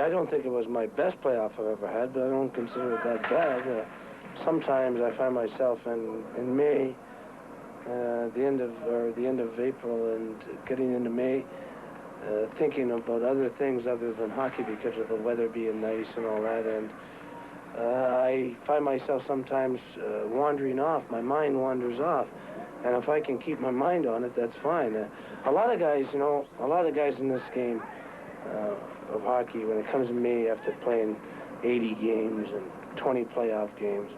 I don't think it was my best playoff I've ever had, but I don't consider it that bad. Sometimes I find myself in May, the end of April and getting into May, thinking about other things other than hockey because of the weather being nice and all that. And I find myself sometimes wandering off. My mind wanders off. And if I can keep my mind on it, that's fine. A lot of guys, you know, in this game of hockey, when it comes to May after playing 80 games and 20 playoff games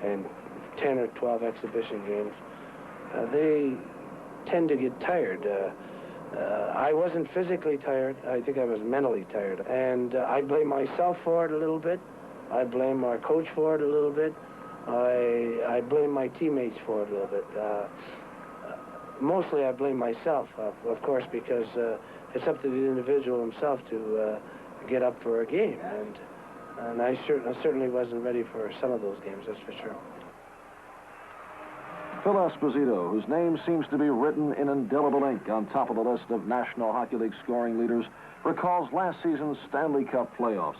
and 10 or 12 exhibition games, they tend to get tired. I wasn't physically tired. I think I was mentally tired. And I blame myself for it a little bit. I blame our coach for it a little bit. I blame my teammates for it a little bit. Mostly I blame myself, of course, because it's up to the individual himself to get up for a game. And I certainly wasn't ready for some of those games, that's for sure. Phil Esposito, whose name seems to be written in indelible ink on top of the list of National Hockey League scoring leaders, recalls last season's Stanley Cup playoffs.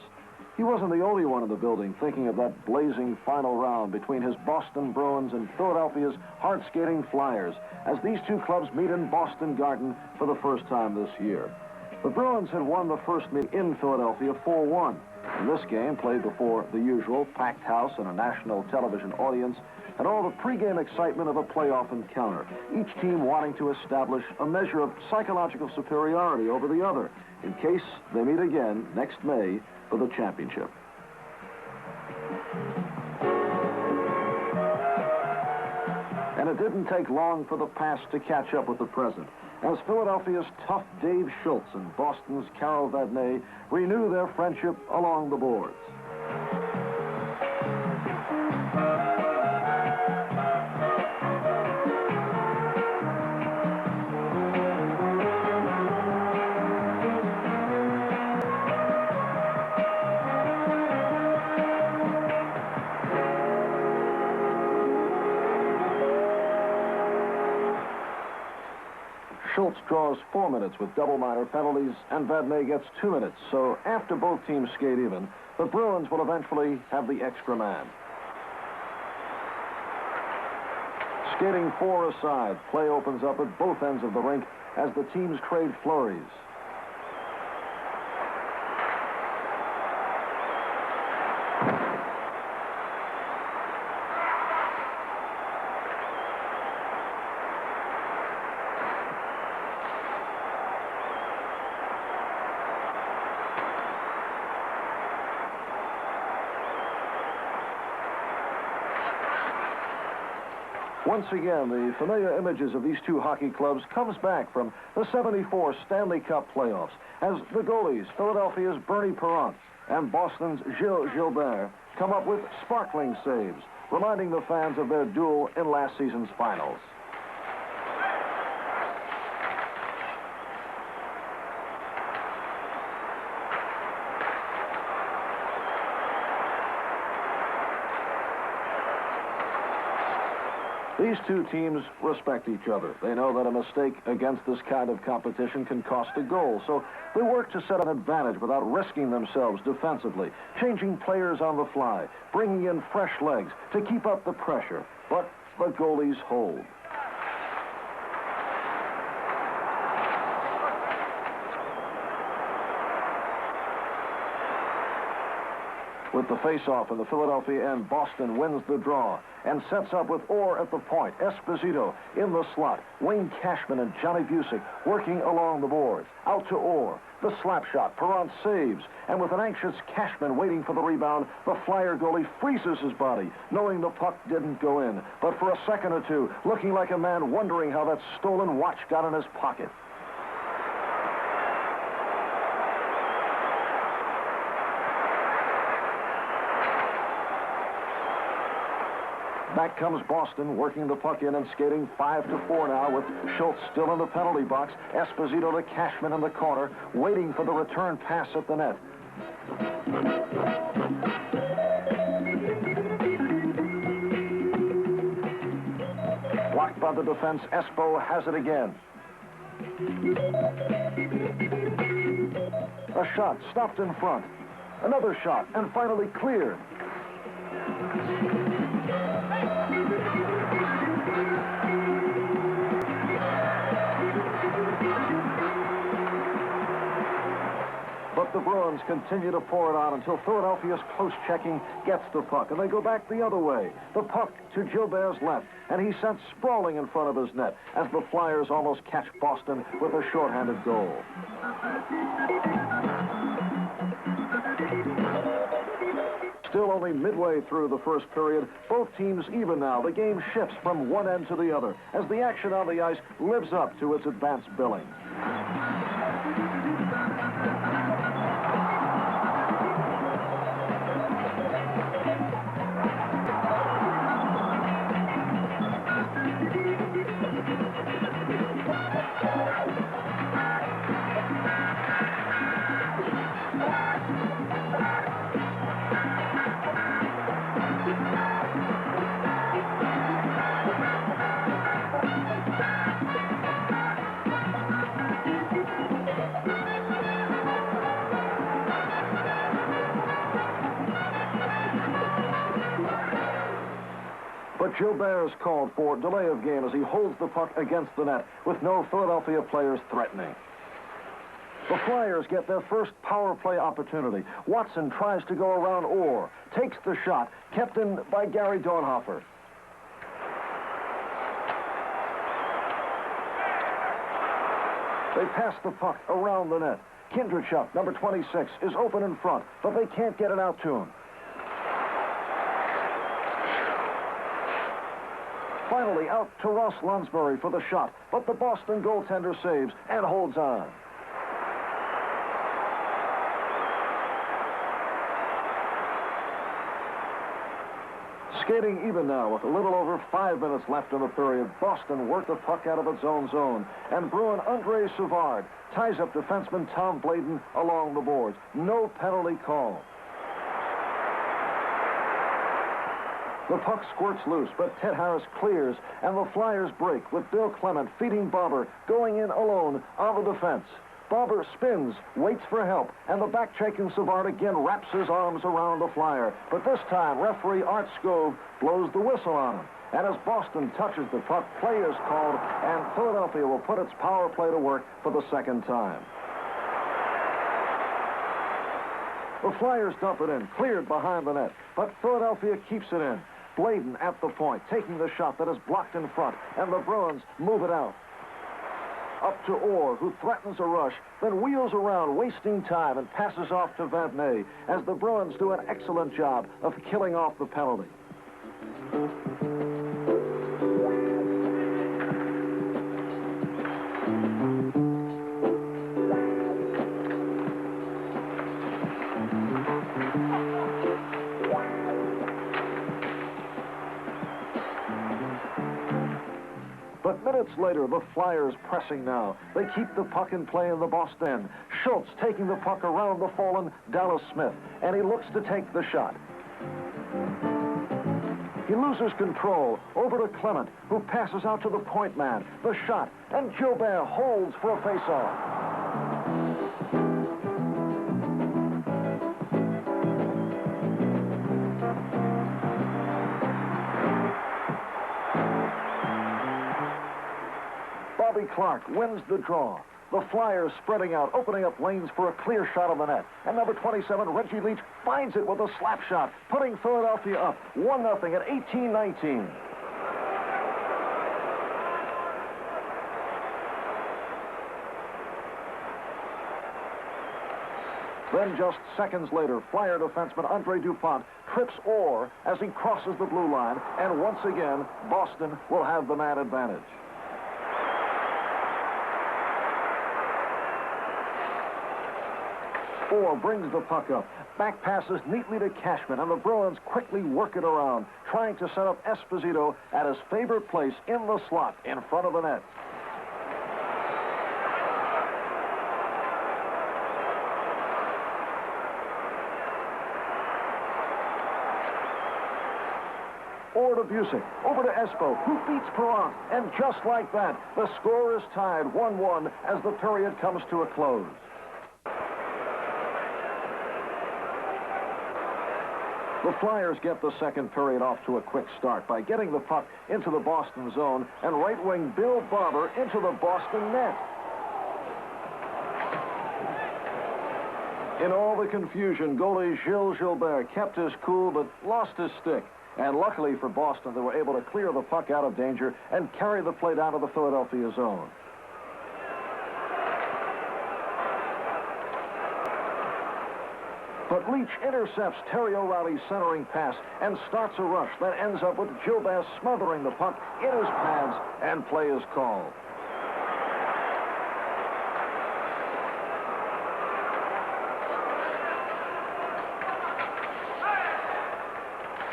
He wasn't the only one in the building thinking of that blazing final round between his Boston Bruins and Philadelphia's hard-skating Flyers as these two clubs meet in Boston Garden for the first time this year. The Bruins had won the first meeting in Philadelphia 4-1. And this game, played before the usual packed house and a national television audience, had all the pregame excitement of a playoff encounter, each team wanting to establish a measure of psychological superiority over the other in case they meet again next May for the championship. And it didn't take long for the past to catch up with the present, as Philadelphia's tough Dave Schultz and Boston's Carol Vadnais renew their friendship along the boards. Schultz draws 4 minutes with double minor penalties, and Vadnais gets 2 minutes. So after both teams skate even, the Bruins will eventually have the extra man. Skating 4 aside, play opens up at both ends of the rink as the teams trade flurries. Once again, the familiar images of these two hockey clubs comes back from the '74 Stanley Cup playoffs as the goalies, Philadelphia's Bernie Parent and Boston's Gilles Gilbert, come up with sparkling saves, reminding the fans of their duel in last season's finals. These two teams respect each other. They know that a mistake against this kind of competition can cost a goal, so they work to set an advantage without risking themselves defensively, changing players on the fly, bringing in fresh legs to keep up the pressure. But the goalies hold. With the face-off, and the Philadelphia end, Boston wins the draw and sets up with Orr at the point. Esposito in the slot. Wayne Cashman and Johnny Busick working along the boards. Out to Orr. The slap shot. Parent saves. And with an anxious Cashman waiting for the rebound, the Flyer goalie freezes his body, knowing the puck didn't go in. But for a second or two, looking like a man wondering how that stolen watch got in his pocket. Back comes Boston, working the puck in and skating 5-4 now with Schultz still in the penalty box. Esposito to Cashman in the corner, waiting for the return pass at the net. Blocked by the defense, Espo has it again. A shot stopped in front. Another shot, and finally cleared. But the Bruins continue to pour it on until Philadelphia's close checking gets the puck, and they go back the other way. The puck to Gilbert's left, and he's sent sprawling in front of his net as the Flyers almost catch Boston with a shorthanded goal. Still only midway through the first period, both teams even now. The game shifts from one end to the other as the action on the ice lives up to its advanced billing. But Gilbert is called for delay of game as he holds the puck against the net with no Philadelphia players threatening. The Flyers get their first power play opportunity. Watson tries to go around Orr, takes the shot, kept in by Gary Dornhofer. They pass the puck around the net. Kindrachuk, number 26, is open in front, but they can't get it out to him. Finally, out to Ross Lunsbury for the shot, but the Boston goaltender saves and holds on. Skating even now with a little over 5 minutes left in the period, Boston worked the puck out of its own zone, and Bruin Andre Savard ties up defenseman Tom Bladen along the boards. No penalty call. The puck squirts loose, but Ted Harris clears, and the Flyers break with Bill Clement feeding Bobber, going in alone on the defense. Bobber spins, waits for help, and the back-checking Savard again wraps his arms around the Flyer. But this time, referee Art Scove blows the whistle on him. And as Boston touches the puck, play is called, and Philadelphia will put its power play to work for the second time. The Flyers dump it in, cleared behind the net, but Philadelphia keeps it in. Bladen at the point, taking the shot that is blocked in front, and the Bruins move it out. Up to Orr, who threatens a rush, then wheels around, wasting time, and passes off to Vantney, as the Bruins do an excellent job of killing off the penalty. But minutes later, the Flyers pressing now. They keep the puck in play in the Boston end. Schultz taking the puck around the fallen Dallas Smith, and he looks to take the shot. He loses control over to Clement, who passes out to the point man. The shot, and Gilbert holds for a face-off. Bobby Clark wins the draw. The Flyers spreading out, opening up lanes for a clear shot on the net. And number 27, Reggie Leach, finds it with a slap shot, putting Philadelphia up 1-0 at 18-19. Then just seconds later, Flyer defenseman Andre Dupont trips Orr as he crosses the blue line, and once again, Boston will have the man advantage. Orr brings the puck up. Back passes neatly to Cashman, and the Bruins quickly work it around, trying to set up Esposito at his favorite place in the slot in front of the net. Orr to Busick, over to Espo, who beats Perron, and just like that, the score is tied 1-1 as the period comes to a close. The Flyers get the second period off to a quick start by getting the puck into the Boston zone and right wing Bill Barber into the Boston net. In all the confusion, goalie Gilles Gilbert kept his cool but lost his stick. And luckily for Boston, they were able to clear the puck out of danger and carry the play down to the Philadelphia zone. But Leach intercepts Terry O'Reilly's centering pass and starts a rush that ends up with Gilbert smothering the puck in his pads, and play is called.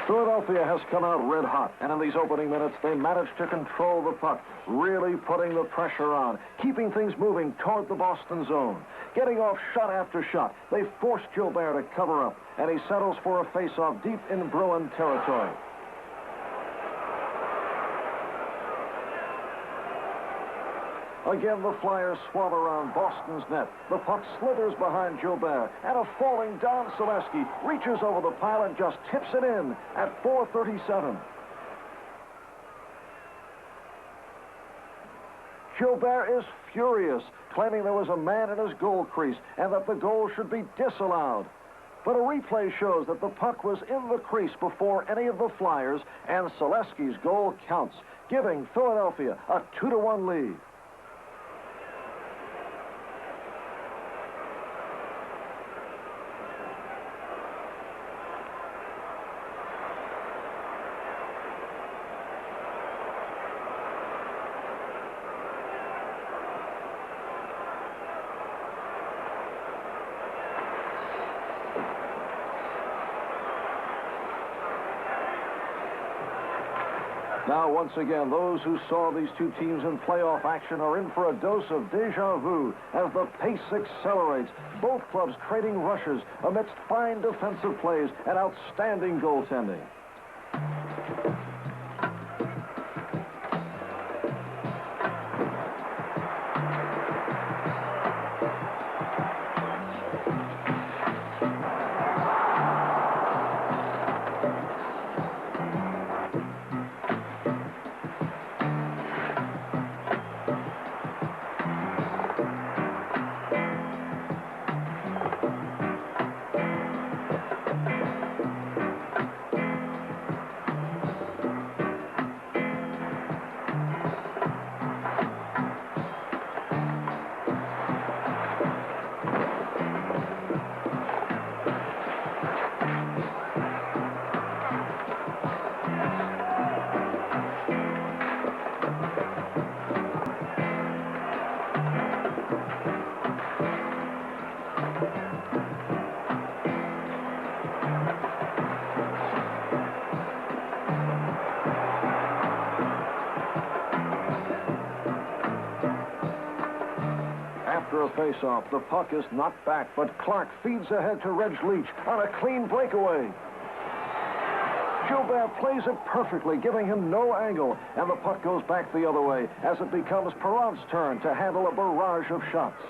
Philadelphia has come out red hot, and in these opening minutes, they managed to control the puck, really putting the pressure on, keeping things moving toward the Boston zone. Getting off shot after shot, they forced Gilbert to cover up, and he settles for a face-off deep in Bruin territory. Again, the Flyers swab around Boston's net. The puck slithers behind Gilbert, and a falling Don Selesky reaches over the pile and just tips it in at 4:37. Gilbert is furious, claiming there was a man in his goal crease and that the goal should be disallowed. But a replay shows that the puck was in the crease before any of the Flyers, and Selesky's goal counts, giving Philadelphia a 2-1 lead. Now, once again, those who saw these two teams in playoff action are in for a dose of déjà vu as the pace accelerates. Both clubs trading rushes amidst fine defensive plays and outstanding goaltending. After a face-off, the puck is knocked back, but Clark feeds ahead to Reg Leach on a clean breakaway. Gilbert plays it perfectly, giving him no angle, and the puck goes back the other way as it becomes Perrant's turn to handle a barrage of shots.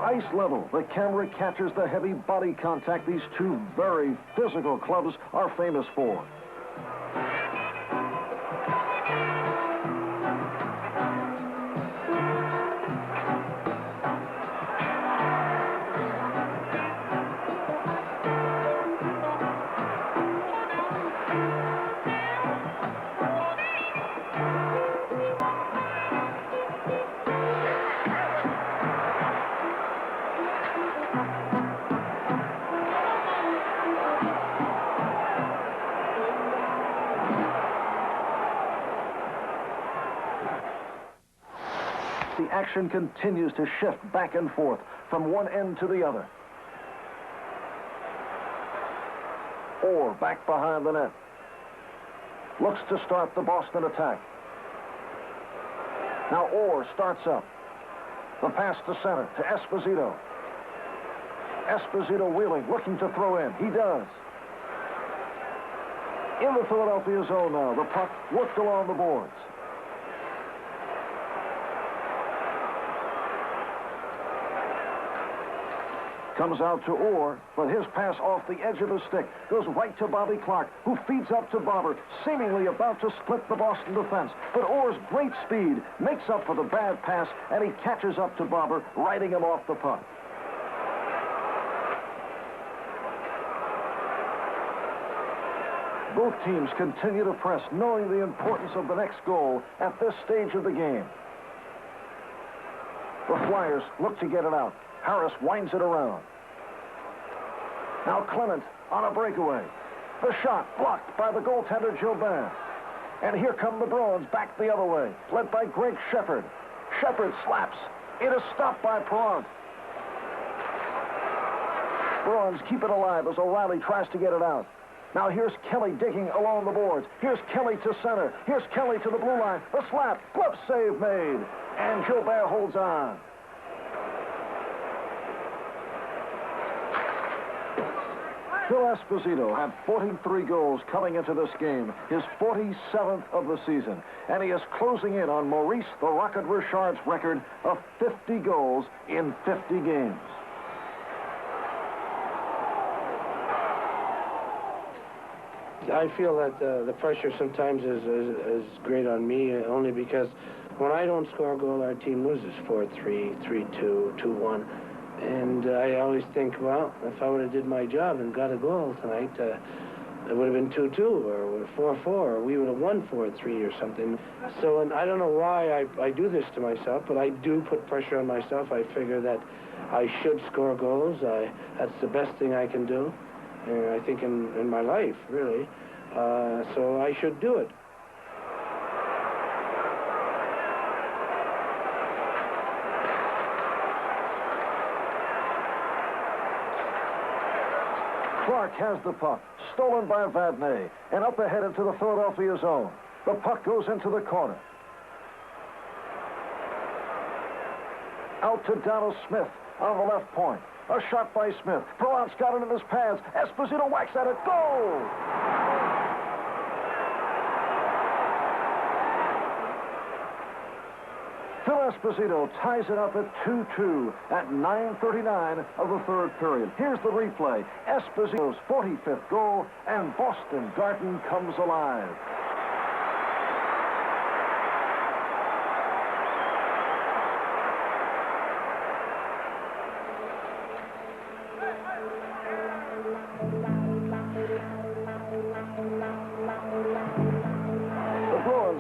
Ice level, the camera catches the heavy body contact these two very physical clubs are famous for. The action continues to shift back and forth from one end to the other. Orr back behind the net. Looks to start the Boston attack. Now Orr starts up. The pass to center, to Esposito. Esposito wheeling, looking to throw in. He does. In the Philadelphia zone now, the puck worked along the boards. Comes out to Orr, but his pass off the edge of the stick goes right to Bobby Clark, who feeds up to Bobber, seemingly about to split the Boston defense. But Orr's great speed makes up for the bad pass, and he catches up to Bobber, riding him off the puck. Both teams continue to press, knowing the importance of the next goal at this stage of the game. The Flyers look to get it out. Harris winds it around. Now Clement on a breakaway. The shot blocked by the goaltender, Gilbert. And here come the Bruins back the other way, led by Greg Shepard. Shepard slaps. It is stopped by Perron. Bruins keep it alive as O'Reilly tries to get it out. Now here's Kelly digging along the boards. Here's Kelly to center. Here's Kelly to the blue line. The slap. Glove save made. And Gilbert holds on. Phil Esposito had 43 goals coming into this game, his 47th of the season. And he is closing in on Maurice the Rocket Richard's record of 50 goals in 50 games. I feel that the pressure sometimes is great on me, only because when I don't score a goal, our team loses 4-3, 3-2, 2-1. And I always think, well, if I would have did my job and got a goal tonight, it would have been 2-2 or 4-4, or we would have won 4-3 or something. So, and I don't know why I do this to myself, but I do put pressure on myself. I figure that I should score goals. That's the best thing I can do, I think, in my life, really. So I should do it. Clark has the puck, stolen by Vadnais, and up ahead into the Philadelphia zone. The puck goes into the corner. Out to Donald Smith on the left point. A shot by Smith. Perron's got it in his pads. Esposito whacks at it. Goal! Phil Esposito ties it up at 2-2 at 9:39 of the third period. Here's the replay. Esposito's 45th goal, and Boston Garden comes alive.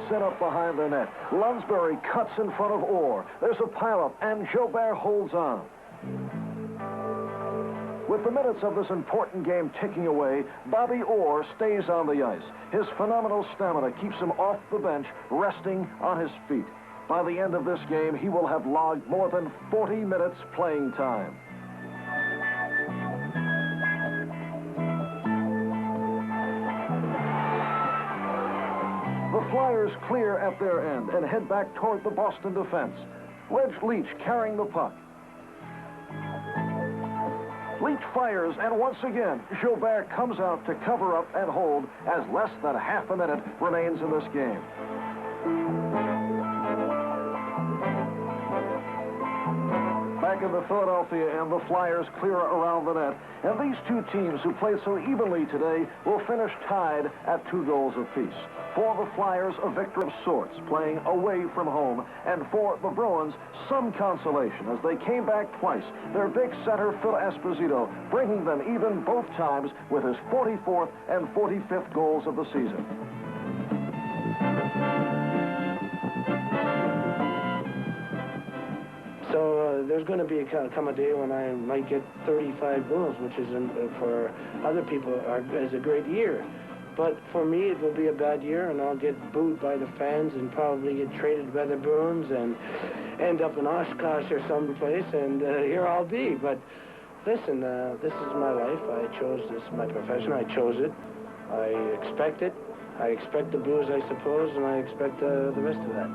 Set up behind the net. Lunsbury cuts in front of Orr. There's a pileup, and Gilbert holds on. With the minutes of this important game ticking away, Bobby Orr stays on the ice. His phenomenal stamina keeps him off the bench, resting on his feet. By the end of this game, he will have logged more than 40 minutes playing time. The Flyers clear at their end and head back toward the Boston defense. Reg Leach carrying the puck. Leach fires, and once again, Gilbert comes out to cover up and hold as less than half a minute remains in this game. Back in the Philadelphia end, the Flyers clear around the net, and these two teams who played so evenly today will finish tied at 2 goals apiece. For the Flyers, a victory of sorts, playing away from home, and for the Bruins, some consolation as they came back twice. Their big center, Phil Esposito, bringing them even both times with his 44th and 45th goals of the season. So there's going to come a day when I might get 35 goals, which is for other people is a great year. But for me, it will be a bad year, and I'll get booed by the fans and probably get traded by the Bruins and end up in Oshkosh or someplace, and here I'll be. But listen, this is my life. I chose this, my profession. I chose it. I expect it. I expect the booze, I suppose, and I expect the rest of that.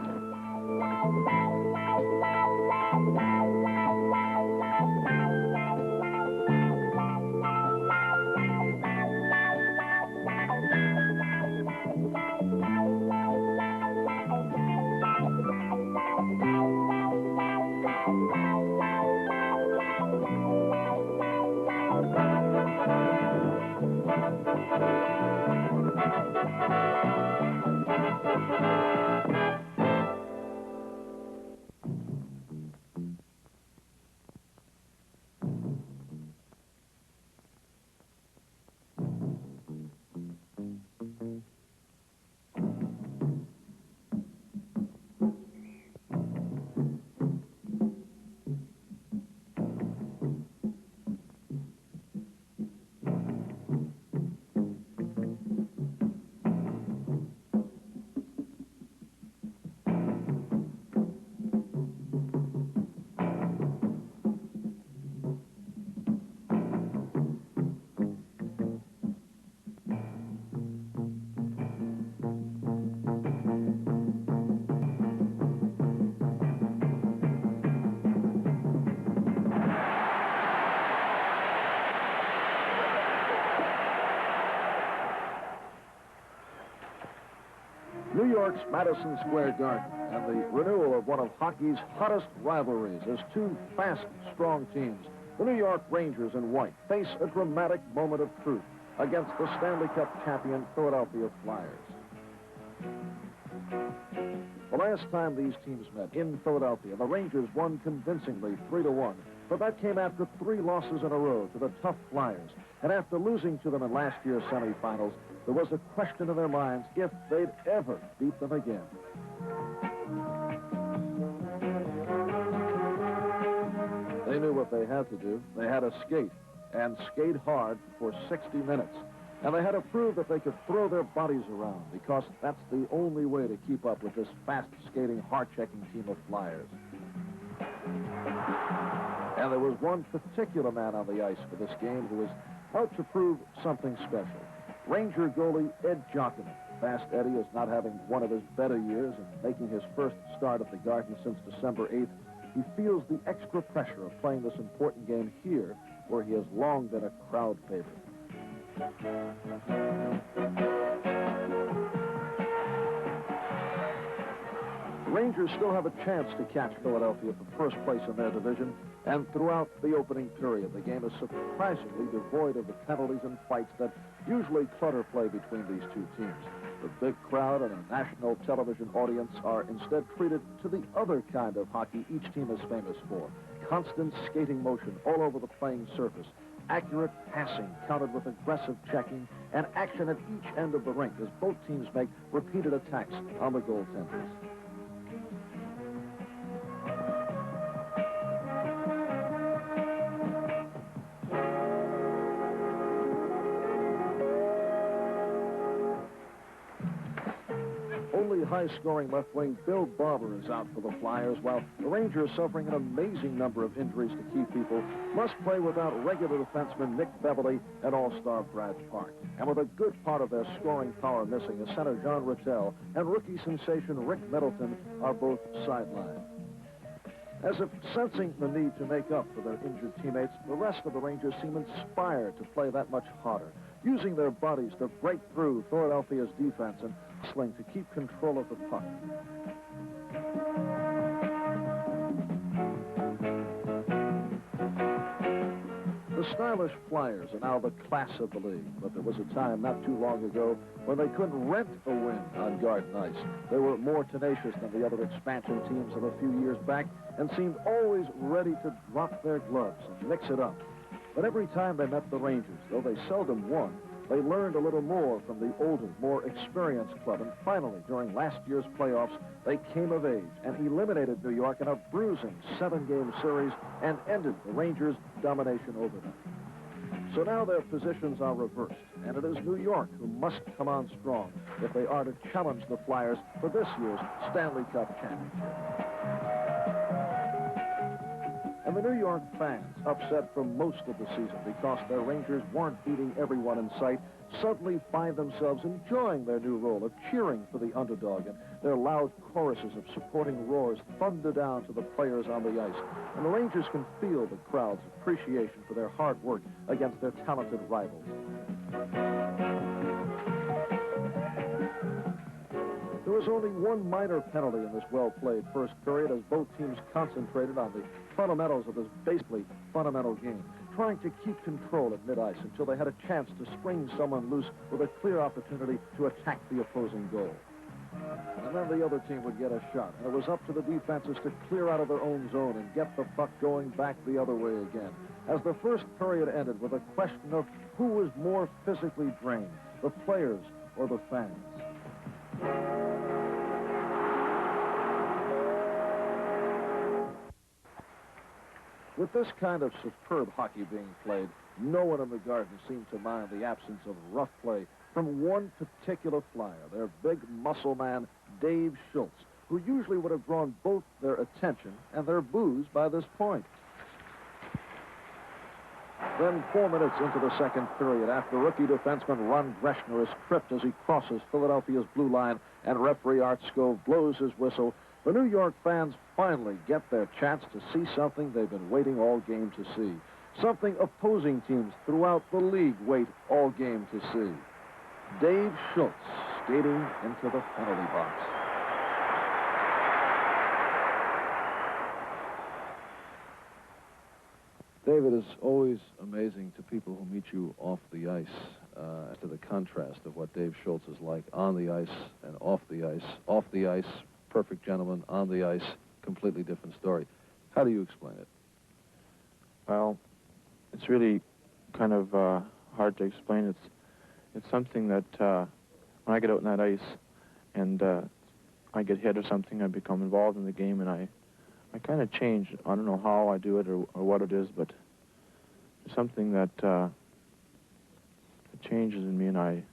New York's Madison Square Garden and the renewal of one of hockey's hottest rivalries as two fast, strong teams, the New York Rangers in white, face a dramatic moment of truth against the Stanley Cup champion Philadelphia Flyers. The last time these teams met in Philadelphia, the Rangers won convincingly 3-1, but that came after 3 losses in a row to the tough Flyers. And after losing to them in last year's semifinals, there was a question in their minds if they'd ever beat them again. They knew what they had to do. They had to skate, and skate hard for 60 minutes. And they had to prove that they could throw their bodies around, because that's the only way to keep up with this fast-skating, heart-checking team of Flyers. And there was one particular man on the ice for this game who was out to prove something special. Ranger goalie Ed Jockman. Fast Eddie is not having one of his better years and making his first start at the Garden since December 8th. He feels the extra pressure of playing this important game here, where he has long been a crowd favorite. The Rangers still have a chance to catch Philadelphia for first place in their division, and throughout the opening period, the game is surprisingly devoid of the penalties and fights that usually clutter play between these two teams. The big crowd and a national television audience are instead treated to the other kind of hockey each team is famous for: constant skating motion all over the playing surface, accurate passing countered with aggressive checking, and action at each end of the rink as both teams make repeated attacks on the goaltenders. Only high-scoring left wing Bill Barber is out for the Flyers, while the Rangers, suffering an amazing number of injuries to key people, must play without regular defenseman Nick Beverly and all-star Brad Park. And with a good part of their scoring power missing, as center John Rattel and rookie sensation Rick Middleton are both sidelined. As if sensing the need to make up for their injured teammates, the rest of the Rangers seem inspired to play that much harder, using their bodies to break through Philadelphia's defense and hustling to keep control of the puck. The stylish Flyers are now the class of the league, but there was a time not too long ago when they couldn't rent a win on Garden Ice. They were more tenacious than the other expansion teams of a few years back and seemed always ready to drop their gloves and mix it up. But every time they met the Rangers, though they seldom won, they learned a little more from the older, more experienced club. And finally, during last year's playoffs, they came of age and eliminated New York in a bruising 7-game series and ended the Rangers' domination over them. So now their positions are reversed, and it is New York who must come on strong if they are to challenge the Flyers for this year's Stanley Cup championship. And the New York fans, upset for most of the season because their Rangers weren't beating everyone in sight, suddenly find themselves enjoying their new role of cheering for the underdog, and their loud choruses of supporting roars thunder down to the players on the ice. And the Rangers can feel the crowd's appreciation for their hard work against their talented rivals. There was only one minor penalty in this well-played first period as both teams concentrated on the fundamentals of this basically fundamental game, trying to keep control at mid-ice until they had a chance to spring someone loose with a clear opportunity to attack the opposing goal. And then the other team would get a shot, and it was up to the defenses to clear out of their own zone and get the puck going back the other way again, as the first period ended with a question of who was more physically drained, the players or the fans. With this kind of superb hockey being played, no one in the Garden seemed to mind the absence of rough play from one particular Flyer, their big muscle man, Dave Schultz, who usually would have drawn both their attention and their boos by this point. Then 4 minutes into the second period, after rookie defenseman Ron Greshner is tripped as he crosses Philadelphia's blue line and referee Art Skov blows his whistle, the New York fans finally get their chance to see something they've been waiting all game to see. Something opposing teams throughout the league wait all game to see. Dave Schultz skating into the penalty box. David, it's always amazing to people who meet you off the ice, to the contrast of what Dave Schultz is like on the ice and off the ice. Off the ice, perfect gentleman. On the ice, completely different story. How do you explain it? Well, it's really kind of hard to explain. It's something that when I get out on that ice and I get hit or something, I become involved in the game, and I kind of change. I don't know how I do it or what it is, but it's something that it changes in me, and I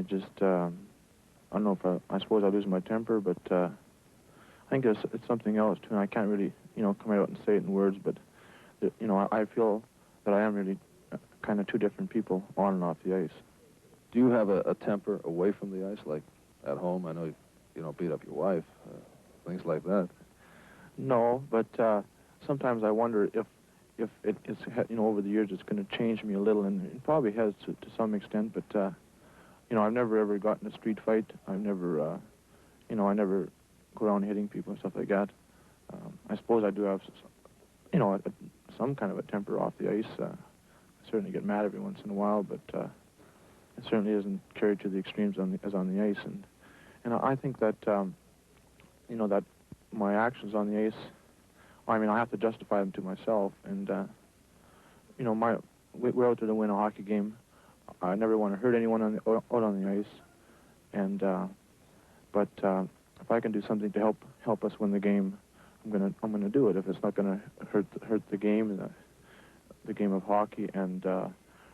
just I don't know if I suppose I lose my temper, but I think it's something else too, and I can't really come out and say it in words, but I feel that I am really kind of two different people on and off the ice. Do you have a temper away from the ice, like at home? I know you don't beat up your wife, things like that. No, but sometimes I wonder if it's over the years it's going to change me a little, and it probably has to some extent. But I've never ever gotten a street fight. I've never I never go around hitting people and stuff like that. I suppose I do have some kind of a temper off the ice. I certainly get mad every once in a while, but it certainly isn't carried to the extremes as on the ice. And I think that that my actions on the ice, I mean, I have to justify them to myself. And we're out there to win a hockey game. I never want to hurt anyone out on the ice. And but if I can do something to help us win the game, I'm gonna do it. If it's not gonna hurt the game, the game of hockey, and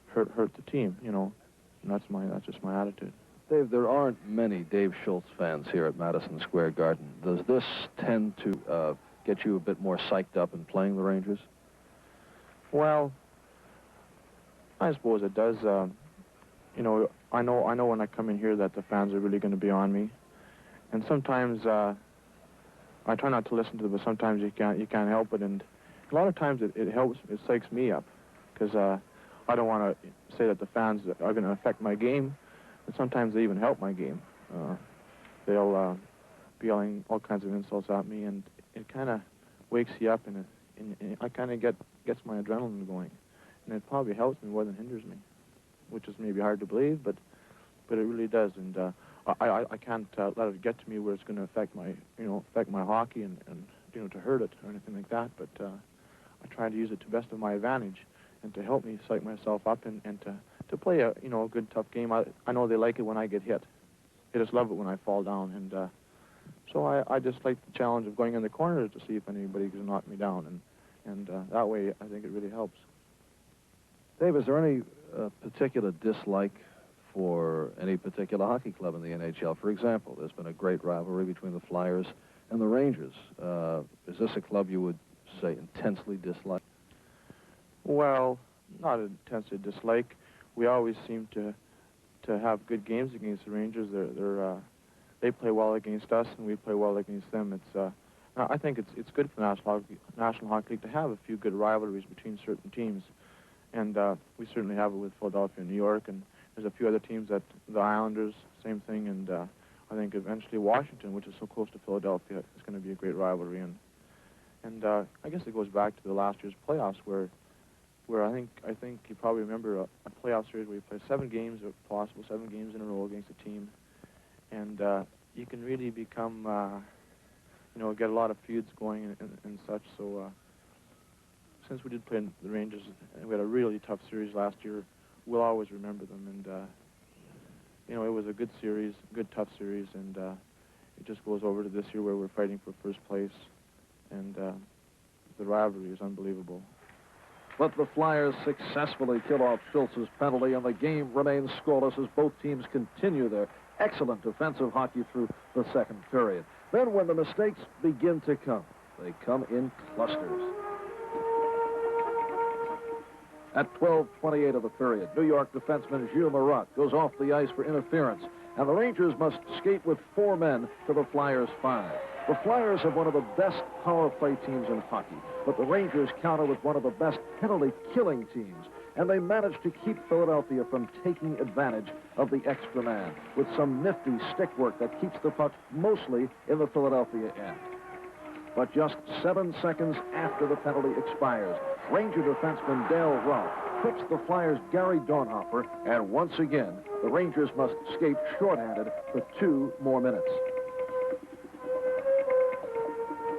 hurt the team, and that's just my attitude. Dave, there aren't many Dave Schultz fans here at Madison Square Garden. Does this tend to get you a bit more psyched up in playing the Rangers? Well, I suppose it does. I know when I come in here that the fans are really going to be on me, and sometimes I try not to listen to them, but sometimes you can't help it, and a lot of times it helps. It psychs me up, because I don't want to say that the fans are going to affect my game. And sometimes they even help my game. They'll be yelling all kinds of insults at me, and it kind of wakes you up, and I kind of gets my adrenaline going, and it probably helps me more than hinders me, which is maybe hard to believe, but it really does. And I can't let it get to me where it's going to affect my hockey and to hurt it or anything like that. But I try to use it to the best of my advantage, and to help me psych myself up and to play a good tough game. I know they like it when I get hit. They just love it when I fall down, and so I just like the challenge of going in the corners to see if anybody can knock me down, and that way I think it really helps. Dave, is there any particular dislike for any particular hockey club in the NHL? For example, there's been a great rivalry between the Flyers and the Rangers. Is this a club you would say intensely dislike? Well, not intensely dislike. We always seem to have good games against the Rangers. They play well against us, and we play well against them. I think it's good for the National Hockey League to have a few good rivalries between certain teams, and we certainly have it with Philadelphia and New York, and there's a few other teams that the Islanders, same thing, and I think eventually Washington, which is so close to Philadelphia, is going to be a great rivalry. And I guess it goes back to the last year's playoffs where I think you probably remember a playoff series where you play 7 games, or possible 7 games in a row against a team, and you can really become, get a lot of feuds going and such. So since we did play the Rangers, and we had a really tough series last year, we'll always remember them. And it was a good series, good tough series, and it just goes over to this year where we're fighting for first place, and the rivalry is unbelievable. But the Flyers successfully kill off Schultz's penalty, and the game remains scoreless as both teams continue their excellent defensive hockey through the second period. Then when the mistakes begin to come, they come in clusters. At 12:28 of the period, New York defenseman Gilles Marotte goes off the ice for interference, and the Rangers must skate with 4 men to the Flyers' 5. The Flyers have one of the best power play teams in hockey, but the Rangers counter with one of the best penalty-killing teams. and they manage to keep Philadelphia from taking advantage of the extra man with some nifty stick work that keeps the puck mostly in the Philadelphia end. But just 7 seconds after the penalty expires, Ranger defenseman Dale Roth trips the Flyers' Gary Dornhofer, and once again, the Rangers must skate shorthanded for 2 more minutes.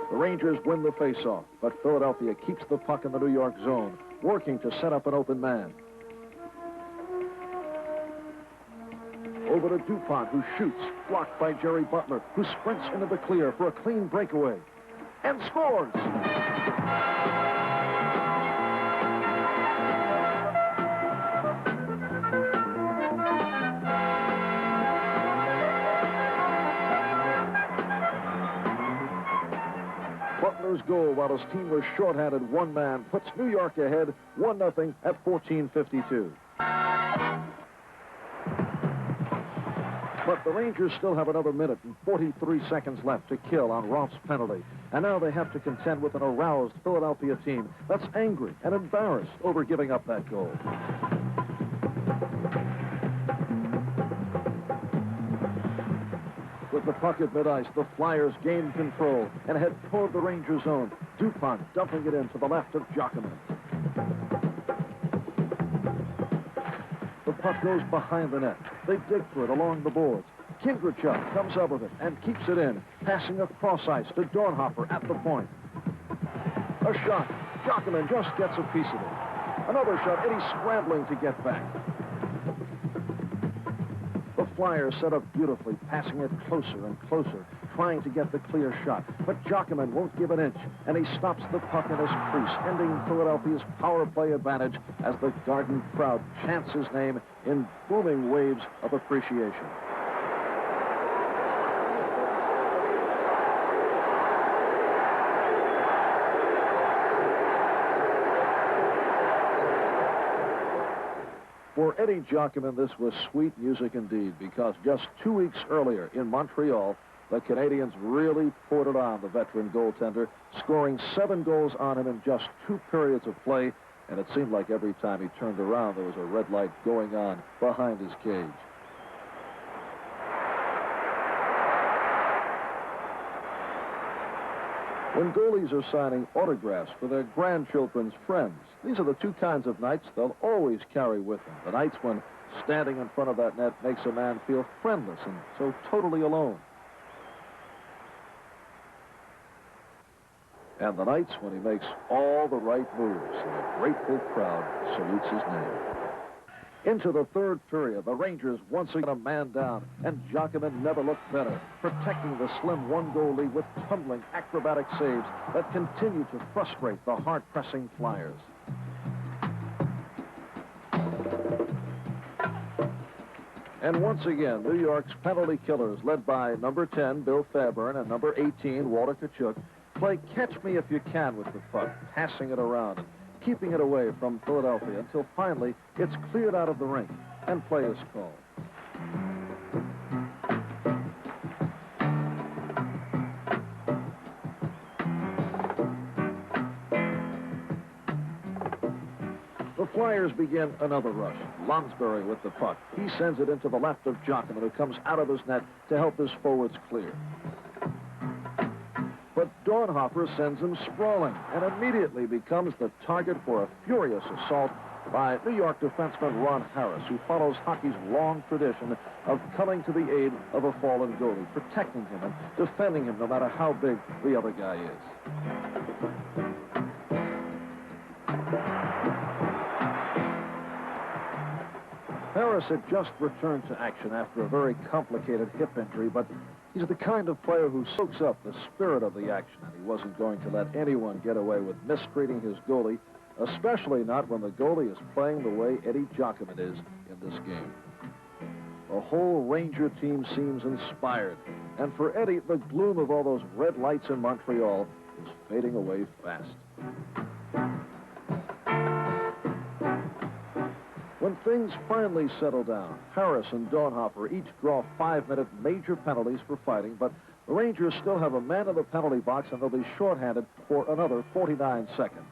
The Rangers win the faceoff, but Philadelphia keeps the puck in the New York zone, working to set up an open man. Over to DuPont, who shoots, blocked by Jerry Butler, who sprints into the clear for a clean breakaway, and scores! Butler's goal while his team was shorthanded one man puts New York ahead 1-0 at 14:52. But the Rangers still have another minute and 43 seconds left to kill on Roth's penalty. And now they have to contend with an aroused Philadelphia team that's angry and embarrassed over giving up that goal. With the puck at mid-ice, the Flyers gain control and head toward the Ranger zone. DuPont dumping it in to the left of Jockerman. The puck goes behind the net. They dig for it along the boards. Kindrachuk comes up with it and keeps it in, passing across ice to Dornhofer at the point. A shot. Jockerman just gets a piece of it. Another shot, Eddie scrambling to get back. The Flyers set up beautifully, passing it closer and closer, trying to get the clear shot. But Jockerman won't give an inch, and he stops the puck in his crease, ending Philadelphia's power play advantage as the Garden crowd chants his name in booming waves of appreciation. For Eddie Jockerman, this was sweet music indeed, because just 2 weeks earlier in Montreal, the Canadians really poured it on the veteran goaltender, scoring 7 goals on him in just 2 periods of play, and it seemed like every time he turned around, there was a red light going on behind his cage. When goalies are signing autographs for their grandchildren's friends, these are the 2 kinds of nights they'll always carry with them. The nights when standing in front of that net makes a man feel friendless and so totally alone. And the nights when he makes all the right moves and a grateful crowd salutes his name. Into the 3rd period, the Rangers once again a man down, and Jockerman never looked better, protecting the slim 1-goal lead with tumbling acrobatic saves that continue to frustrate the hard-pressing Flyers. And once again, New York's penalty killers, led by number 10, Bill Fairburn, and number 18, Walter Tkachuk, play catch me if you can with the puck, passing it around and keeping it away from Philadelphia until finally it's cleared out of the rink and play is called. The Flyers begin another rush. Lonsbury with the puck. He sends it into the left of Jockerman, who comes out of his net to help his forwards clear. But Dornhofer sends him sprawling and immediately becomes the target for a furious assault by New York defenseman Ron Harris, who follows hockey's long tradition of coming to the aid of a fallen goalie, protecting him and defending him no matter how big the other guy is. Harris had just returned to action after a very complicated hip injury, but he's the kind of player who soaks up the spirit of the action, and he wasn't going to let anyone get away with mistreating his goalie, especially not when the goalie is playing the way Eddie Jockerman is in this game. The whole Ranger team seems inspired, and for Eddie, the gloom of all those red lights in Montreal is fading away fast. When things finally settle down, Harris and Dornhofer each draw 5-minute major penalties for fighting, but the Rangers still have a man in the penalty box, and they'll be shorthanded for another 49 seconds.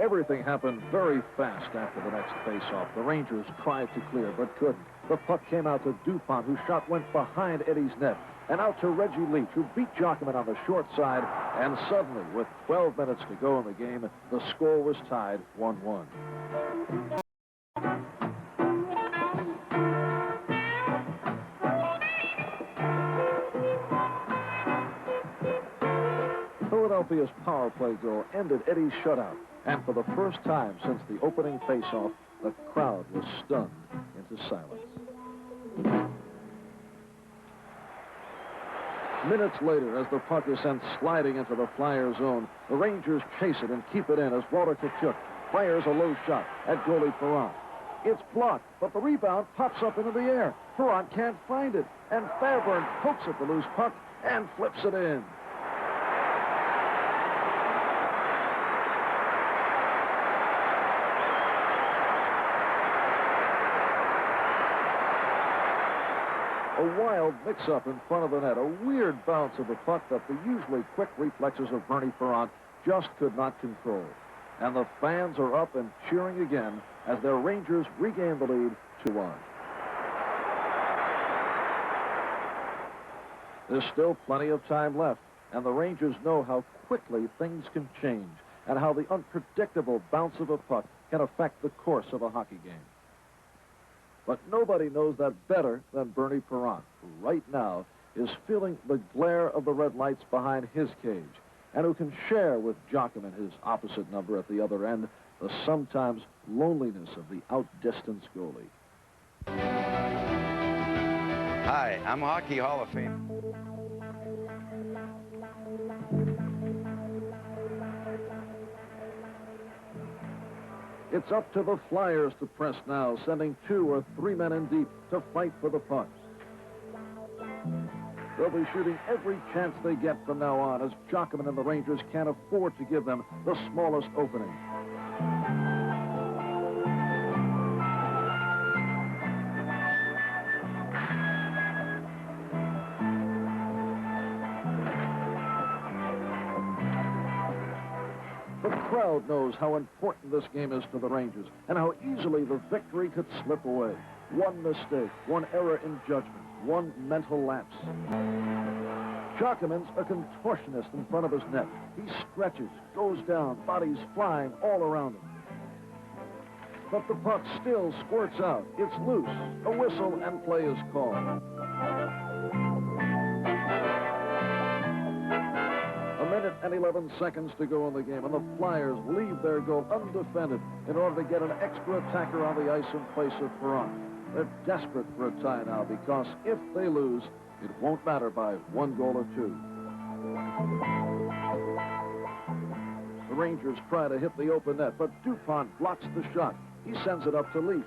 Everything happened very fast after the next face-off. The Rangers tried to clear, but couldn't. The puck came out to DuPont, whose shot went behind Eddie's net, and out to Reggie Leach, who beat Jockman on the short side, and suddenly, with 12 minutes to go in the game, the score was tied 1-1. Philadelphia's power play goal ended Eddie's shutout, and for the first time since the opening face-off, the crowd was stunned into silence. Minutes later, as the puck is sent sliding into the Flyers' zone, the Rangers chase it and keep it in as Walter Tkachuk fires a low shot at goalie Perron. It's blocked, but the rebound pops up into the air. Perron can't find it, and Fairburn pokes at the loose puck and flips it in. A wild mix-up in front of the net, a weird bounce of the puck that the usually quick reflexes of Bernie Perron just could not control. And the fans are up and cheering again as their Rangers regain the lead 2-1. There's still plenty of time left, and the Rangers know how quickly things can change and how the unpredictable bounce of a puck can affect the course of a hockey game. But nobody knows that better than Bernie Perron, who right now is feeling the glare of the red lights behind his cage, and who can share with Jockman, his opposite number at the other end, the sometimes loneliness of the outdistanced goalie. Hi, I'm Hockey Hall of Fame. It's up to the Flyers to press now, sending 2 or 3 men in deep to fight for the pucks. They'll be shooting every chance they get from now on, as Jockman and the Rangers can't afford to give them the smallest opening. The crowd knows how important this game is to the Rangers and how easily the victory could slip away. One mistake, one error in judgment, one mental lapse. Jockman's a contortionist in front of his net. He stretches, goes down, bodies flying all around him. But the puck still squirts out. It's loose. A whistle and play is called. A minute and 11 seconds to go in the game, and the Flyers leave their goal undefended in order to get an extra attacker on the ice in place of Perron. They're desperate for a tie now, because if they lose, it won't matter by 1 goal or 2. The Rangers try to hit the open net, but DuPont blocks the shot. He sends it up to Leach.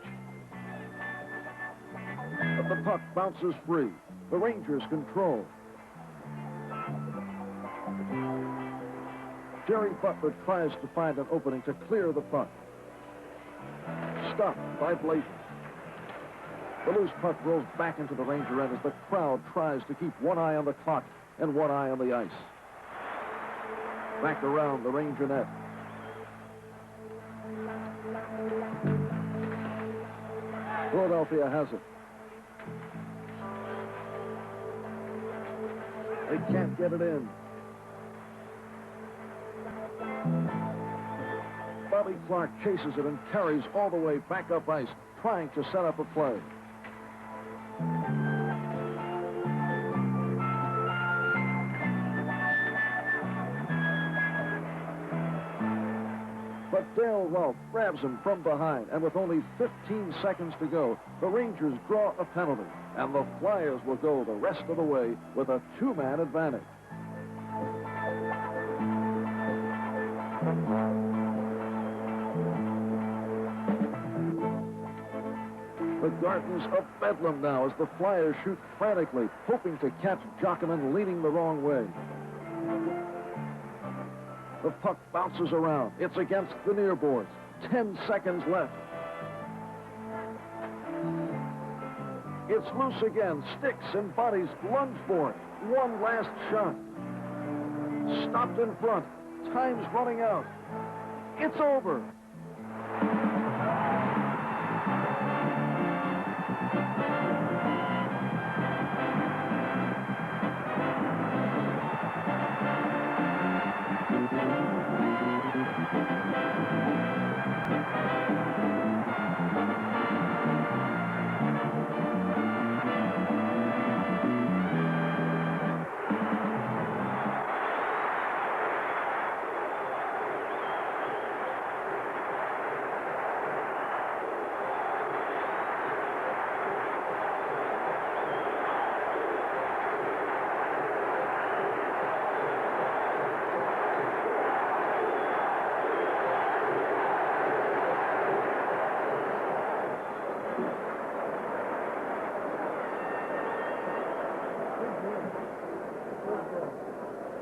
But the puck bounces free. The Rangers control. Jerry Butler tries to find an opening to clear the puck. Stopped by Blayton. The loose puck rolls back into the Ranger end as the crowd tries to keep one eye on the clock and one eye on the ice. Back around the Ranger net. Philadelphia has it. They can't get it in. Bobby Clark chases it and carries all the way back up ice, trying to set up a play. But Dale Rolfe grabs him from behind, and with only 15 seconds to go, the Rangers draw a penalty, and the Flyers will go the rest of the way with a 2-man advantage. The Garden's a bedlam now as the Flyers shoot frantically, hoping to catch Jockman leaning the wrong way. The puck bounces around. It's against the near boards. 10 seconds left. It's loose again. Sticks and bodies lunge for it. One last shot. Stopped in front. Time's running out. It's over.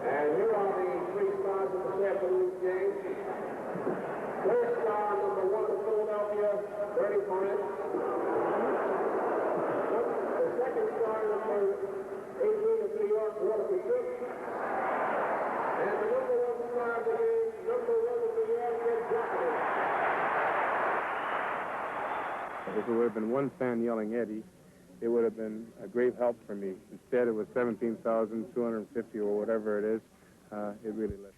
And here are the three stars of this afternoon's game. First star, number 1 of Philadelphia, Bernie Prince. The second star, number 18 of New York, Walter Shook. And the number 1 star of the game, number 1 of New York, Ed Jockey. If it would have been one fan yelling Eddie, it would have been a great help for me. Instead, it was 17,250 or whatever it is. It really left.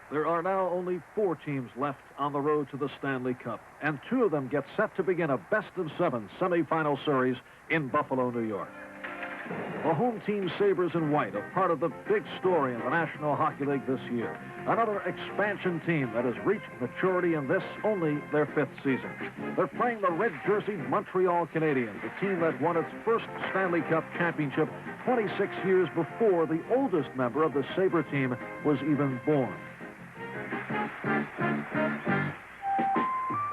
There are now only 4 teams left on the road to the Stanley Cup, and 2 of them get set to begin a best-of-7 semifinal series in Buffalo, New York. The home team Sabres in white are part of the big story in the National Hockey League this year. Another expansion team that has reached maturity in this only their 5th season. They're playing the red-jerseyed Montreal Canadiens, a team that won its first Stanley Cup championship 26 years before the oldest member of the Sabre team was even born.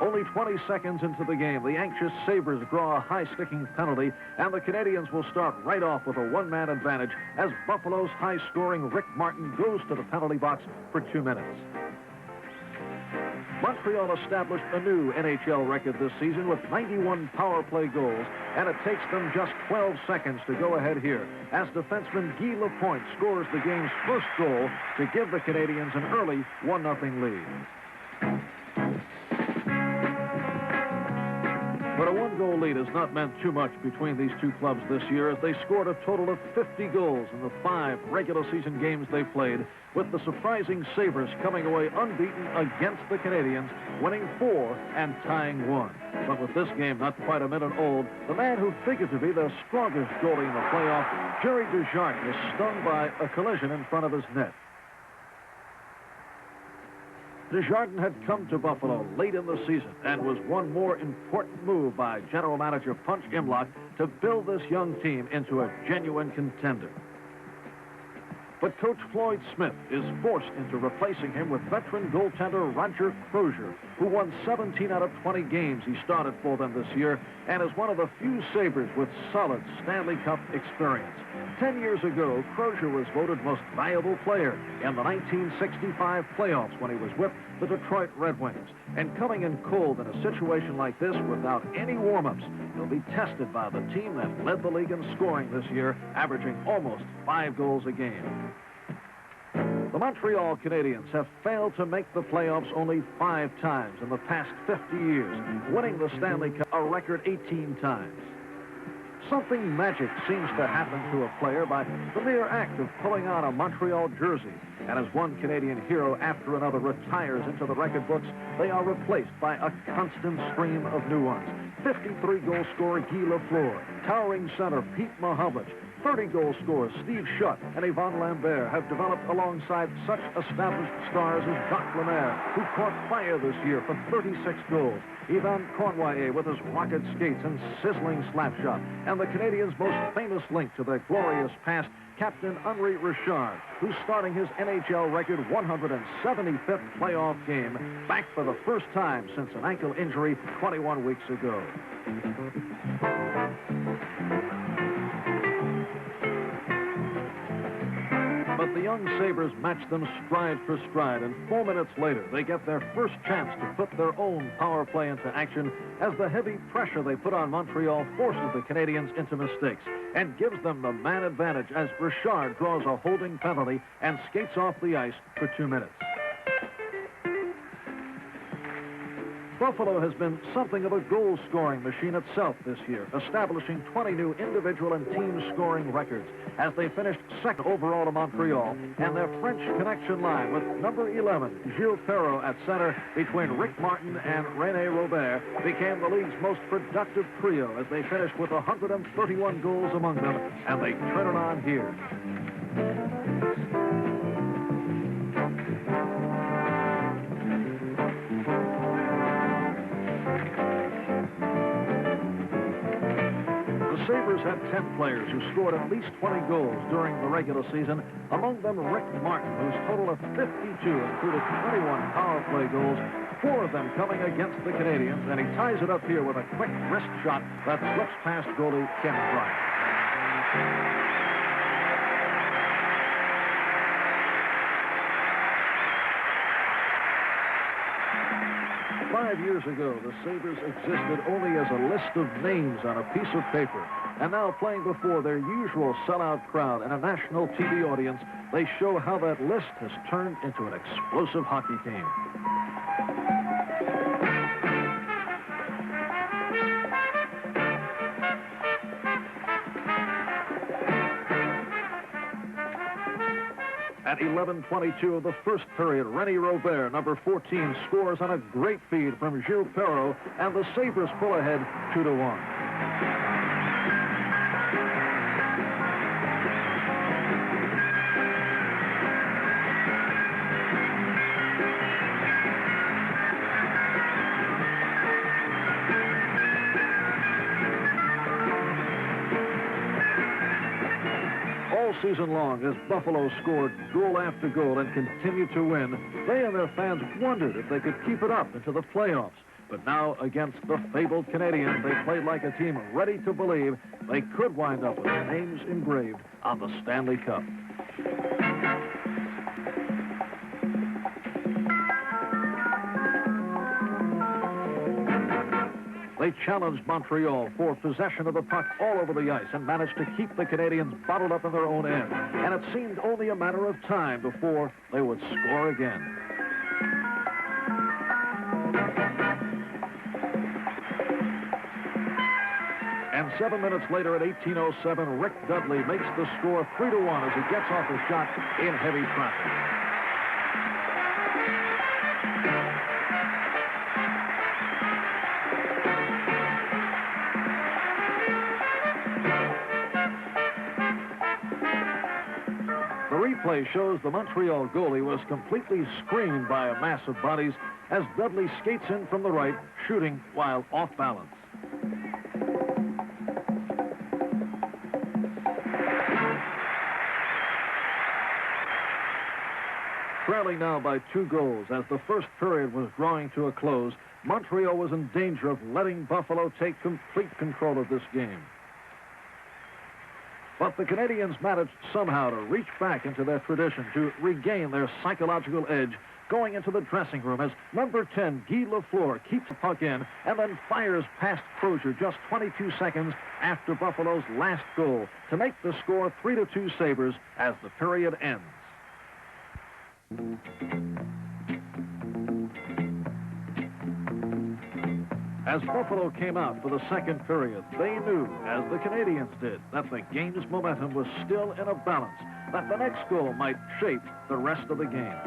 Only 20 seconds into the game, the anxious Sabres draw a high-sticking penalty, and the Canadiens will start right off with a one-man advantage as Buffalo's high-scoring Rick Martin goes to the penalty box for 2 minutes. Montreal established a new NHL record this season with 91 power play goals, and it takes them just 12 seconds to go ahead here as defenseman Guy Lapointe scores the game's first goal to give the Canadiens an early 1-0 lead. But a 1-goal lead has not meant too much between these 2 clubs this year, as they scored a total of 50 goals in the 5 regular season games they played, with the surprising Sabres coming away unbeaten against the Canadiens, winning 4 and tying 1. But with this game not quite a minute old, the man who figured to be their strongest goalie in the playoff, Gerry Desjardins, was stung by a collision in front of his net. Desjardins had come to Buffalo late in the season and was one more important move by general manager Punch Imlach to build this young team into a genuine contender. But Coach Floyd Smith is forced into replacing him with veteran goaltender Roger Crozier, who won 17 out of 20 games he started for them this year and is one of the few Sabres with solid Stanley Cup experience. 10 years ago, Crozier was voted most valuable player in the 1965 playoffs when he was with the Detroit Red Wings. And coming in cold in a situation like this without any warm-ups, he'll be tested by the team that led the league in scoring this year, averaging almost 5 goals a game. The Montreal Canadiens have failed to make the playoffs only 5 times in the past 50 years, winning the Stanley Cup a record 18 times. Something magic seems to happen to a player by the mere act of pulling on a Montreal jersey. And as one Canadian hero after another retires into the record books, they are replaced by a constant stream of new ones. 53-goal scorer Guy Lafleur, towering center Pete Mahovlich, 30-goal scorers Steve Shutt and Yvon Lambert have developed alongside such established stars as Jacques Lemaire, who caught fire this year for 36 goals, Yvan Cournoyer with his rocket skates and sizzling slap shot, and the Canadians' most famous link to their glorious past, Captain Henri Richard, who's starting his NHL record 175th playoff game, back for the first time since an ankle injury 21 weeks ago. But the young Sabres match them stride for stride, and 4 minutes later, they get their first chance to put their own power play into action as the heavy pressure they put on Montreal forces the Canadians into mistakes and gives them the man advantage as Richard draws a holding penalty and skates off the ice for 2 minutes. Buffalo has been something of a goal-scoring machine itself this year, establishing 20 new individual and team scoring records as they finished second overall to Montreal, and their French connection line with number 11, Gilles Perreault at center between Rick Martin and René Robert became the league's most productive trio as they finished with 131 goals among them, and they turn it on here. The Sabres had 10 players who scored at least 20 goals during the regular season, among them Rick Martin, whose total of 52 included 21 power play goals, 4 of them coming against the Canadians, and he ties it up here with a quick wrist shot that slips past goalie Ken Bryant. 5 years ago, the Sabres existed only as a list of names on a piece of paper. And now, playing before their usual sellout crowd and a national TV audience, they show how that list has turned into an explosive hockey team. At 11:22 of the first period, René Robert, number 14, scores on a great feed from Gilles Perreault, and the Sabres pull ahead 2-1. Season long, as Buffalo scored goal after goal and continued to win, they and their fans wondered if they could keep it up into the playoffs. But now, against the fabled Canadians, they played like a team ready to believe they could wind up with their names engraved on the Stanley Cup. They challenged Montreal for possession of the puck all over the ice and managed to keep the Canadians bottled up in their own end. And it seemed only a matter of time before they would score again. And 7 minutes later at 18:07, Rick Dudley makes the score 3-1 as he gets off a shot in heavy traffic. Replay shows the Montreal goalie was completely screened by a mass of bodies as Dudley skates in from the right, shooting while off balance. Trailing now by 2 goals as the first period was drawing to a close, Montreal was in danger of letting Buffalo take complete control of this game. But the Canadians managed somehow to reach back into their tradition, to regain their psychological edge, going into the dressing room as number 10, Guy Lafleur, keeps the puck in and then fires past Crozier just 22 seconds after Buffalo's last goal to make the score 3-2 Sabres as the period ends. As Buffalo came out for the second period, they knew, as the Canadians did, that the game's momentum was still in a balance, that the next goal might shape the rest of the game.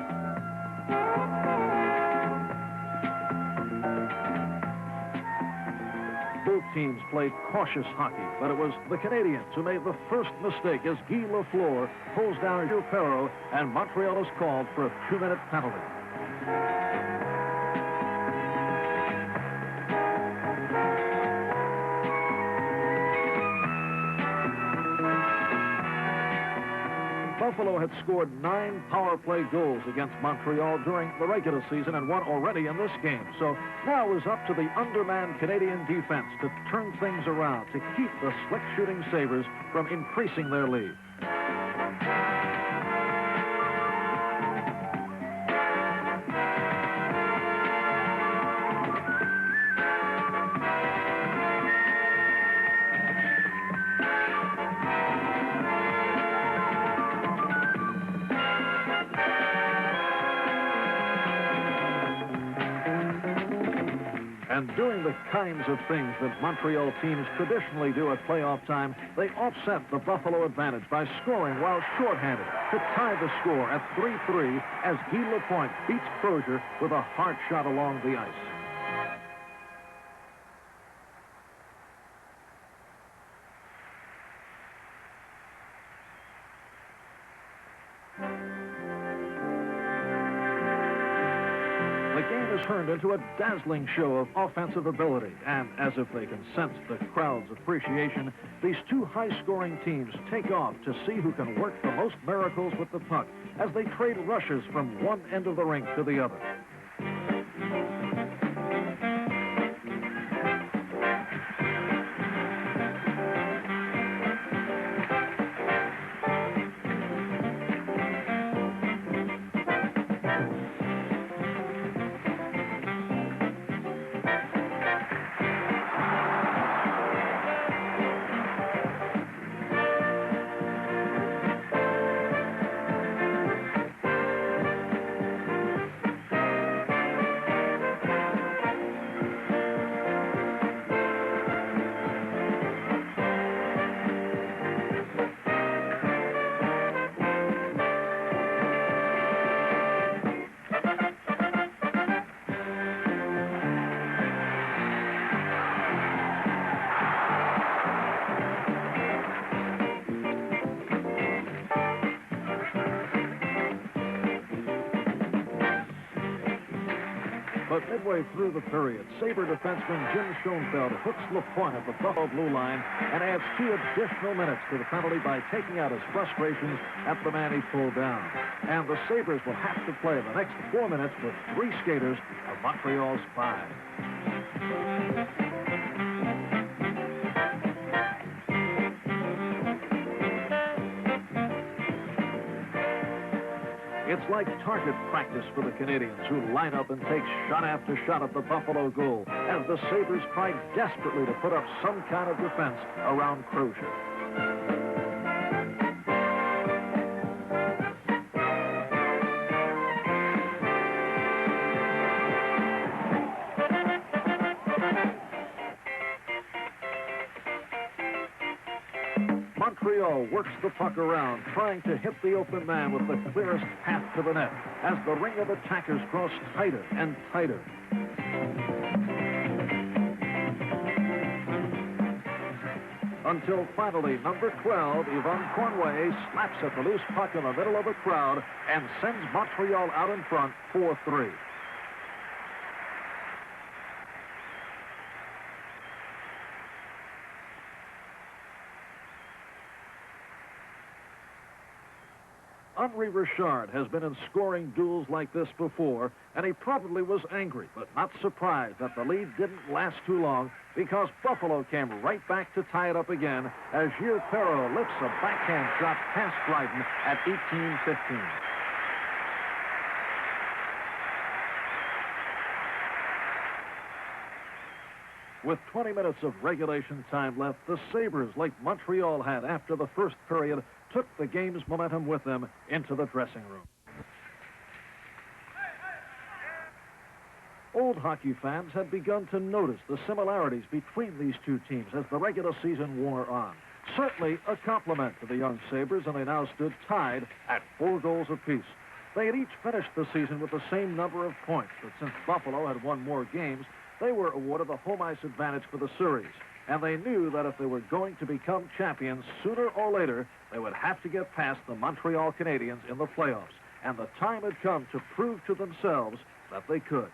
Both teams played cautious hockey, but it was the Canadians who made the first mistake as Guy Lafleur pulls down Gilles Perreault, and Montreal is called for a 2-minute penalty. Buffalo had scored 9 power play goals against Montreal during the regular season and one already in this game. So now it was up to the undermanned Canadian defense to turn things around, to keep the slick shooting Sabres from increasing their lead. And doing the kinds of things that Montreal teams traditionally do at playoff time, they offset the Buffalo advantage by scoring while shorthanded to tie the score at 3-3 as Guy Lapointe beats Crozier with a hard shot along the ice. The game is turned into a dazzling show of offensive ability, and as if they can sense the crowd's appreciation, these two high-scoring teams take off to see who can work the most miracles with the puck as they trade rushes from one end of the rink to the other. But midway through the period, Sabre defenseman Jim Schoenfeld hooks Lapointe at the Buffalo blue line and adds 2 additional minutes to the penalty by taking out his frustrations at the man he pulled down. And the Sabres will have to play the next 4 minutes with 3 skaters of Montreal's 5. It's like target practice for the Canadians, who line up and take shot after shot at the Buffalo goal as the Sabres try desperately to put up some kind of defense around Crozier. Montreal works the puck around, trying to hit the open man with the clearest path to the net as the ring of attackers grows tighter and tighter. Until finally, number 12, Yvonne Conway, slaps at the loose puck in the middle of the crowd and sends Montreal out in front 4-3. Henri Richard has been in scoring duels like this before, and he probably was angry, but not surprised that the lead didn't last too long, because Buffalo came right back to tie it up again as Gilles Perreault lifts a backhand shot past Dryden at 18-15. With 20 minutes of regulation time left, the Sabres, like Montreal had after the first period, took the game's momentum with them into the dressing room. Old hockey fans had begun to notice the similarities between these two teams as the regular season wore on. Certainly a compliment to the young Sabres, and they now stood tied at 4 goals apiece. They had each finished the season with the same number of points, but since Buffalo had won more games, they were awarded the home ice advantage for the series. And they knew that if they were going to become champions, sooner or later, they would have to get past the Montreal Canadiens in the playoffs. And the time had come to prove to themselves that they could.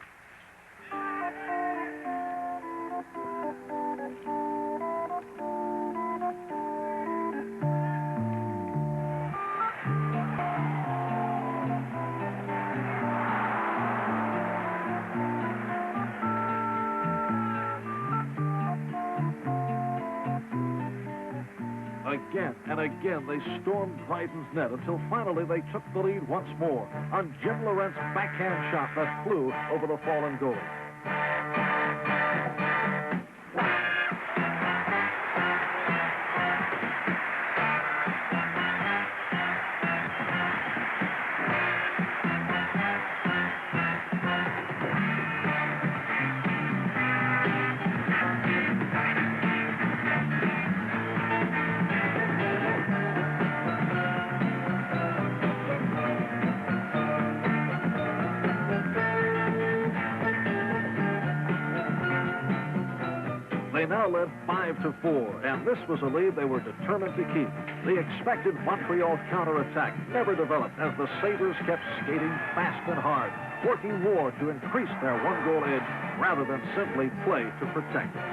Again and again, they stormed Dryden's net until finally they took the lead once more on Jim Laurent's backhand shot that flew over the fallen goalie. They now led 5-4, and this was a lead they were determined to keep. The expected Montreal counterattack never developed as the Sabres kept skating fast and hard, working more to increase their one-goal edge rather than simply play to protect it.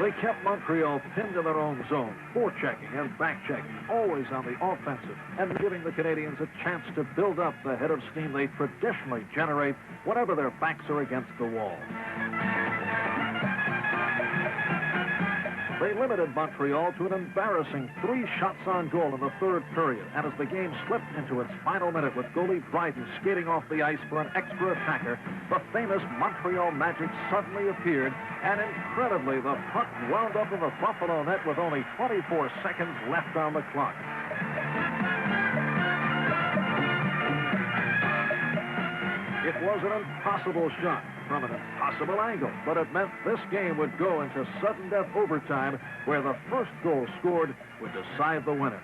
They kept Montreal pinned in their own zone, forechecking and backchecking, always on the offensive, and giving the Canadiens a chance to build up the head of steam they traditionally generate whenever their backs are against the wall. They limited Montreal to an embarrassing 3 shots on goal in the third period, and as the game slipped into its final minute with goalie Dryden skating off the ice for an extra attacker, the famous Montreal Magic suddenly appeared, and incredibly, the puck wound up in the Buffalo net with only 24 seconds left on the clock. It was an impossible shot from an impossible angle, but it meant this game would go into sudden death overtime, where the first goal scored would decide the winner.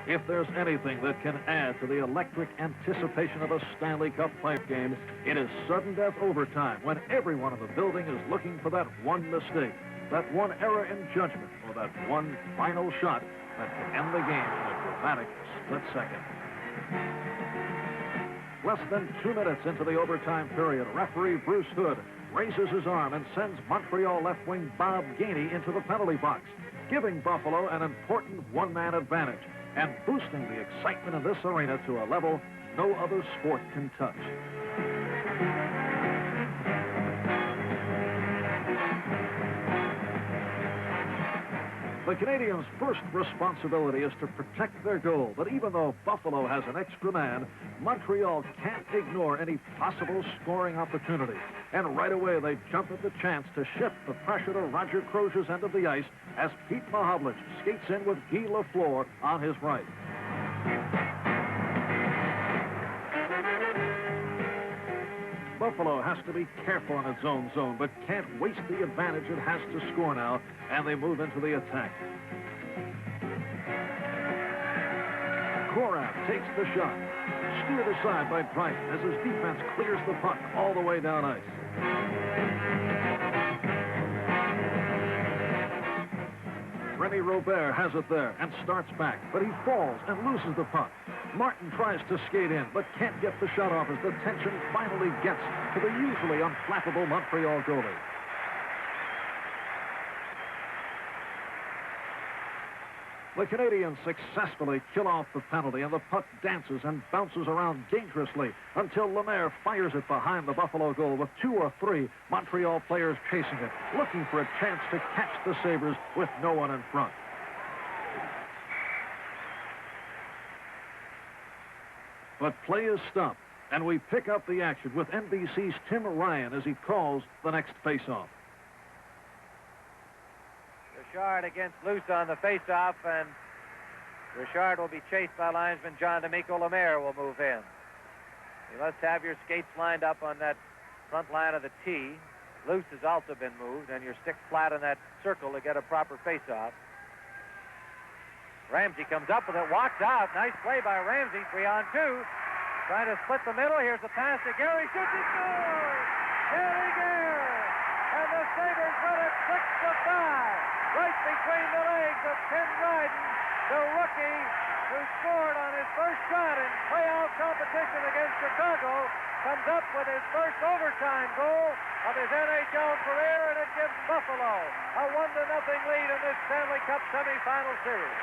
If there's anything that can add to the electric anticipation of a Stanley Cup playoff game, it is sudden death overtime, when everyone in the building is looking for that one mistake, that one error in judgment, or that one final shot that can end the game in a dramatic split second. Less than 2 minutes into the overtime period, referee Bruce Hood raises his arm and sends Montreal left wing Bob Gainey into the penalty box, giving Buffalo an important one-man advantage and boosting the excitement in this arena to a level no other sport can touch. The Canadiens' first responsibility is to protect their goal, but even though Buffalo has an extra man, Montreal can't ignore any possible scoring opportunity. And right away, they jump at the chance to shift the pressure to Roger Crozier's end of the ice as Pete Mahovlich skates in with Guy Lafleur on his right. Buffalo has to be careful in its own zone, but can't waste the advantage it has to score now, and they move into the attack. Korav takes the shot, steered aside by Dryden as his defense clears the puck all the way down ice. Remy Robert has it there and starts back, but he falls and loses the puck. Martin tries to skate in, but can't get the shot off as the tension finally gets to the usually unflappable Montreal goalie. The Canadians successfully kill off the penalty, and the puck dances and bounces around dangerously until Lemaire fires it behind the Buffalo goal with 2 or 3 Montreal players chasing it, looking for a chance to catch the Sabres with no one in front. But play is stopped, and we pick up the action with NBC's Tim Ryan as he calls the next faceoff. Richard against Luce on the faceoff, and Richard will be chased by linesman John D'Amico. Lemaire will move in. You must have your skates lined up on that front line of the tee. Luce has also been moved, and your stick flat in that circle to get a proper faceoff. Ramsey comes up with it, walks out. Nice play by Ramsey, 3-on-2. Trying to split the middle. Here's the pass to Gary. Shoots, he scores! Gary Gare! And the Sabres win it 6-5. Right between the legs of Tim Dryden, the rookie who scored on his first shot in playoff competition against Chicago, comes up with his first overtime goal of his NHL career, and it gives Buffalo a 1-0 lead in this Stanley Cup semifinal series.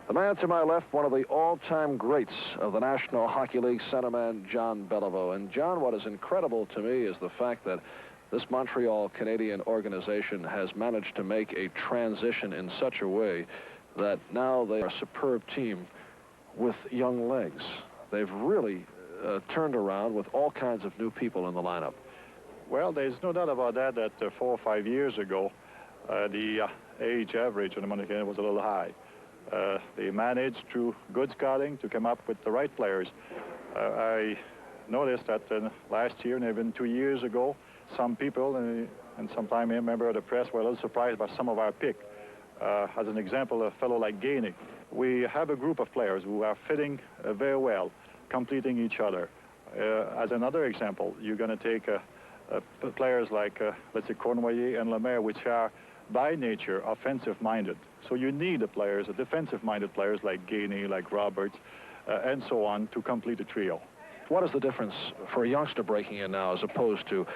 The man to my left, one of the all-time greats of the National Hockey League, centerman John Beliveau. And John, what is incredible to me is the fact that this Montreal Canadian organization has managed to make a transition in such a way that now they are a superb team with young legs. They've really turned around with all kinds of new people in the lineup. Well, there's no doubt about that, 4 or 5 years ago, the age average on the Montreal Canadiens was a little high. They managed through good scouting to come up with the right players. I noticed that last year and even 2 years ago, some people and sometimes a member of the press were a little surprised by some of our pick. As an example, a fellow like Gainey. We have a group of players who are fitting very well, completing each other. As another example, you're going to take players like, let's say, Cournoyer and Lemaire, which are by nature offensive-minded. So you need the players, defensive-minded players like Gainey, like Roberts, and so on, to complete the trio. What is the difference for a youngster breaking in now as opposed to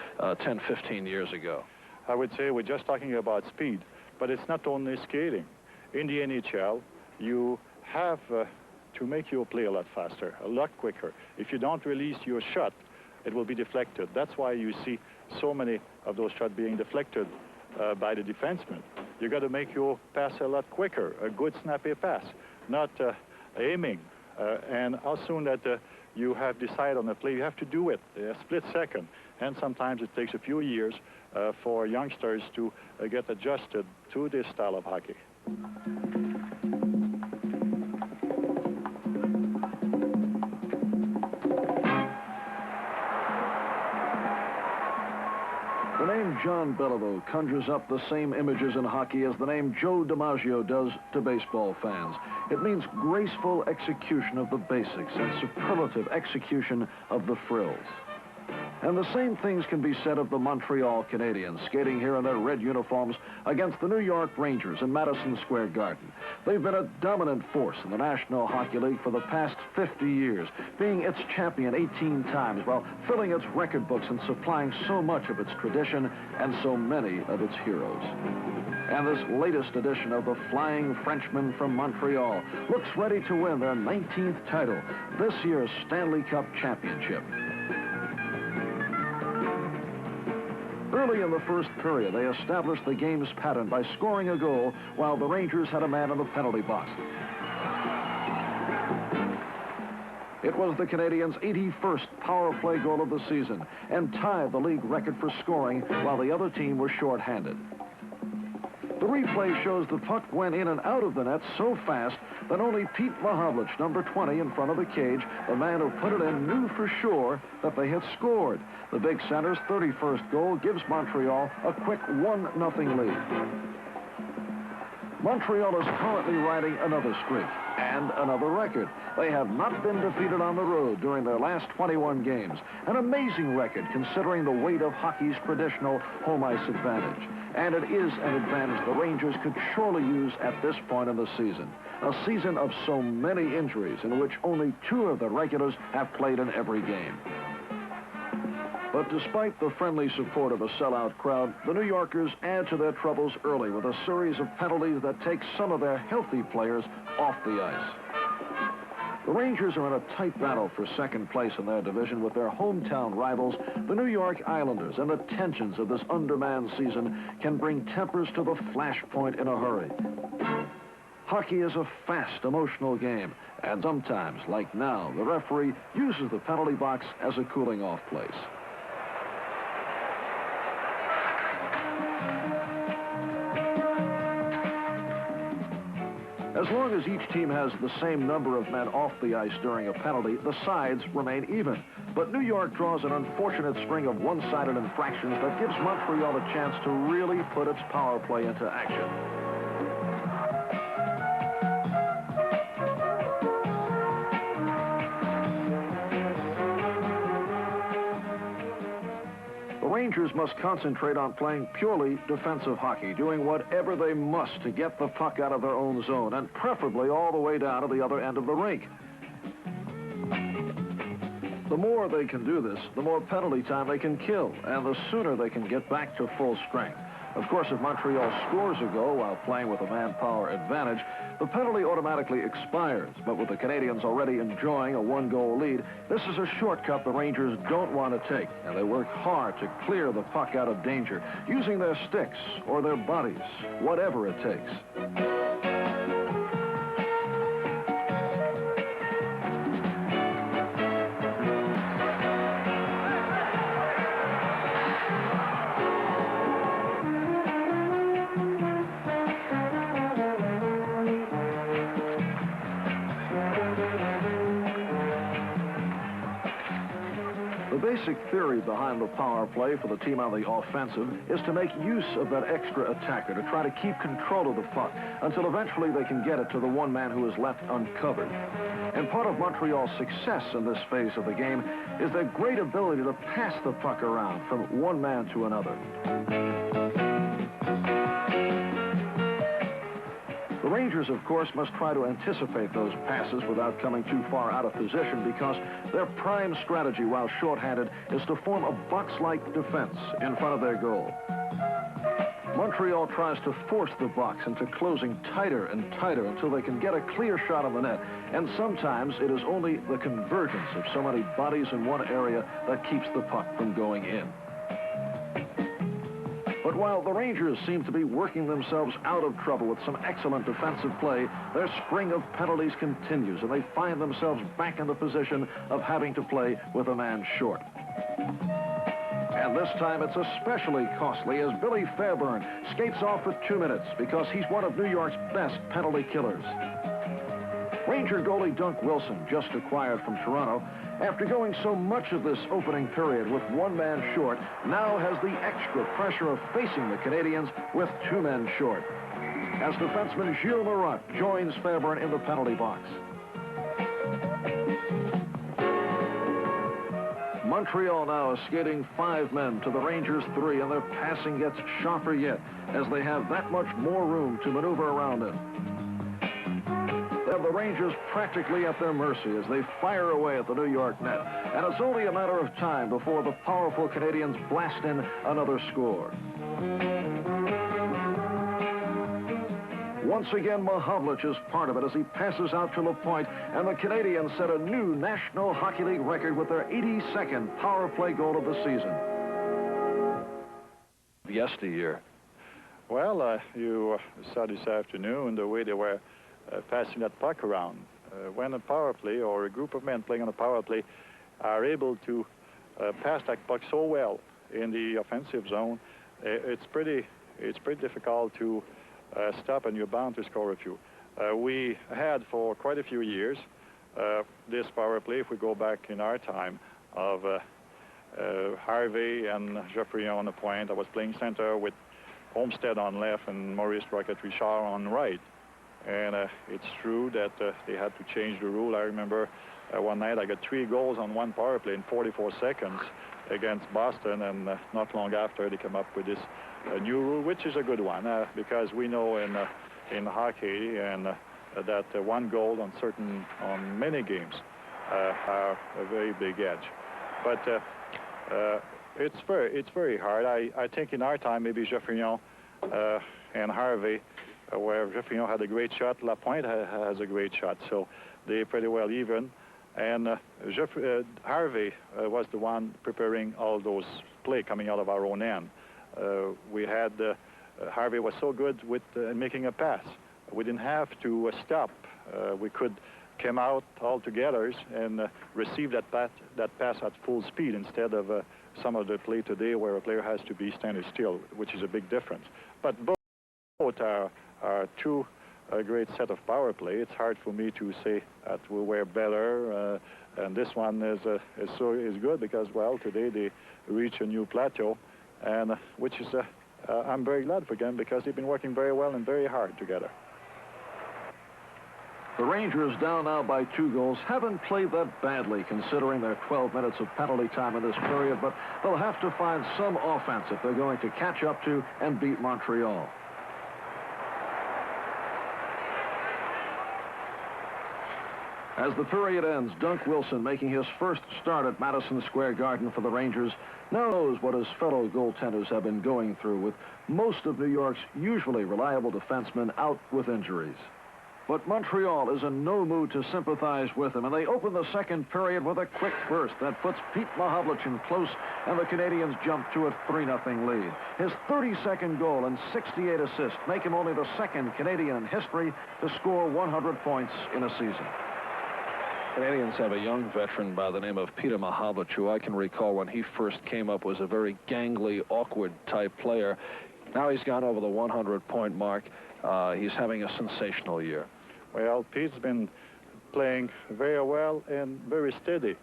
10, 15 years ago? I would say we're just talking about speed, but it's not only skating. In the NHL, you have to make your play a lot faster, a lot quicker. If you don't release your shot, it will be deflected. That's why you see so many of those shots being deflected by the defenseman. You got to make your pass a lot quicker, a good snappy pass, not aiming. And how soon that you have decided on a play, you have to do it a split second. And sometimes it takes a few years for youngsters to get adjusted to this style of hockey. John Beliveau conjures up the same images in hockey as the name Joe DiMaggio does to baseball fans. It means graceful execution of the basics and superlative execution of the frills. And the same things can be said of the Montreal Canadiens, skating here in their red uniforms against the New York Rangers in Madison Square Garden. They've been a dominant force in the National Hockey League for the past 50 years, being its champion 18 times while filling its record books and supplying so much of its tradition and so many of its heroes. And this latest edition of the Flying Frenchman from Montreal looks ready to win their 19th title, this year's Stanley Cup Championship. Early in the first period, they established the game's pattern by scoring a goal while the Rangers had a man in the penalty box. It was the Canadiens' 81st power play goal of the season and tied the league record for scoring while the other team was shorthanded. The replay shows the puck went in and out of the net so fast that only Pete Mahovlich, number 20 in front of the cage, the man who put it in, knew for sure that they had scored. The Big Center's 31st goal gives Montreal a quick 1-0 lead. Montreal is currently riding another streak and another record. They have not been defeated on the road during their last 21 games. An amazing record considering the weight of hockey's traditional home ice advantage. And it is an advantage the Rangers could surely use at this point in the season. A season of so many injuries in which only 2 of the regulars have played in every game. But despite the friendly support of a sellout crowd, the New Yorkers add to their troubles early with a series of penalties that take some of their healthy players off the ice. The Rangers are in a tight battle for second place in their division with their hometown rivals, the New York Islanders, and the tensions of this undermanned season can bring tempers to the flashpoint in a hurry. Hockey is a fast, emotional game, and sometimes, like now, the referee uses the penalty box as a cooling-off place. As long as each team has the same number of men off the ice during a penalty, the sides remain even. But New York draws an unfortunate string of one-sided infractions that gives Montreal a chance to really put its power play into action. The Rangers must concentrate on playing purely defensive hockey, doing whatever they must to get the puck out of their own zone, and preferably all the way down to the other end of the rink. The more they can do this, the more penalty time they can kill, and the sooner they can get back to full strength. Of course, if Montreal scores a goal while playing with a manpower advantage, the penalty automatically expires. But with the Canadiens already enjoying a 1-goal lead, this is a shortcut the Rangers don't want to take, and they work hard to clear the puck out of danger, using their sticks or their bodies, whatever it takes. The basic theory behind the power play for the team on the offensive is to make use of that extra attacker to try to keep control of the puck until eventually they can get it to the one man who is left uncovered. And part of Montreal's success in this phase of the game is their great ability to pass the puck around from one man to another. The Rangers, of course, must try to anticipate those passes without coming too far out of position because their prime strategy while shorthanded is to form a box-like defense in front of their goal. Montreal tries to force the box into closing tighter and tighter until they can get a clear shot on the net, and sometimes it is only the convergence of so many bodies in one area that keeps the puck from going in. But while the Rangers seem to be working themselves out of trouble with some excellent defensive play, their string of penalties continues, and they find themselves back in the position of having to play with a man short. And this time it's especially costly as Billy Fairburn skates off for 2 minutes because he's one of New York's best penalty killers. Ranger goalie Dunk Wilson, just acquired from Toronto, after going so much of this opening period with one man short, now has the extra pressure of facing the Canadians with two men short. As defenseman Gilles Laurent joins Fairburn in the penalty box. Montreal now is skating 5 men to the Rangers 3, and their passing gets sharper yet as they have that much more room to maneuver around it. They have the Rangers practically at their mercy as they fire away at the New York net, and it's only a matter of time before the powerful Canadians blast in another score. Once again, Mahovlich is part of it as he passes out to Lapointe, and the Canadians set a new National Hockey League record with their 82nd power play goal of the season. Yesteryear. Well, you saw this afternoon the way they were passing that puck around. When a power play or a group of men playing on a power play are able to pass that puck so well in the offensive zone, it's pretty difficult to stop, and you're bound to score a few. We had for quite a few years this power play, if we go back in our time, of Harvey and Geoffrion on the point. I was playing center with Homestead on left and Maurice Rocket-Richard on right. And it's true that they had to change the rule. I remember one night I got 3 goals on one power play in 44 seconds against Boston, and not long after they came up with this new rule, which is a good one, because we know in hockey and that 1 goal on many games are a very big edge. But it's very hard. I think in our time maybe Geoffrion and Harvey, where Geoffrion had a great shot, Lapointe has a great shot, so they're pretty well even. And Harvey was the one preparing all those play coming out of our own end. We had Harvey was so good with making a pass. We didn't have to stop. We could come out all together and receive that pass at full speed instead of some of the play today where a player has to be standing still, which is a big difference. But both are two great set of power play. It's hard for me to say that we were better, and this one is good because, well, today they reach a new plateau, and which is I'm very glad for them because they've been working very well and very hard together. The Rangers, down now by 2 goals, haven't played that badly considering their 12 minutes of penalty time in this period, but they'll have to find some offense if they're going to catch up to and beat Montreal. As the period ends, Dunk Wilson, making his first start at Madison Square Garden for the Rangers, now knows what his fellow goaltenders have been going through, with most of New York's usually reliable defensemen out with injuries. But Montreal is in no mood to sympathize with him, and they open the second period with a quick burst that puts Pete Mahovlich in close, and the Canadians jump to a 3-0 lead. His 32nd goal and 68 assists make him only the second Canadian in history to score 100 points in a season. Canadians have a young veteran by the name of Peter Mahovlich, who I can recall when he first came up was a very gangly, awkward type player. Now he's gone over the 100-point mark. He's having a sensational year. Well, Pete's been playing very well and very steady.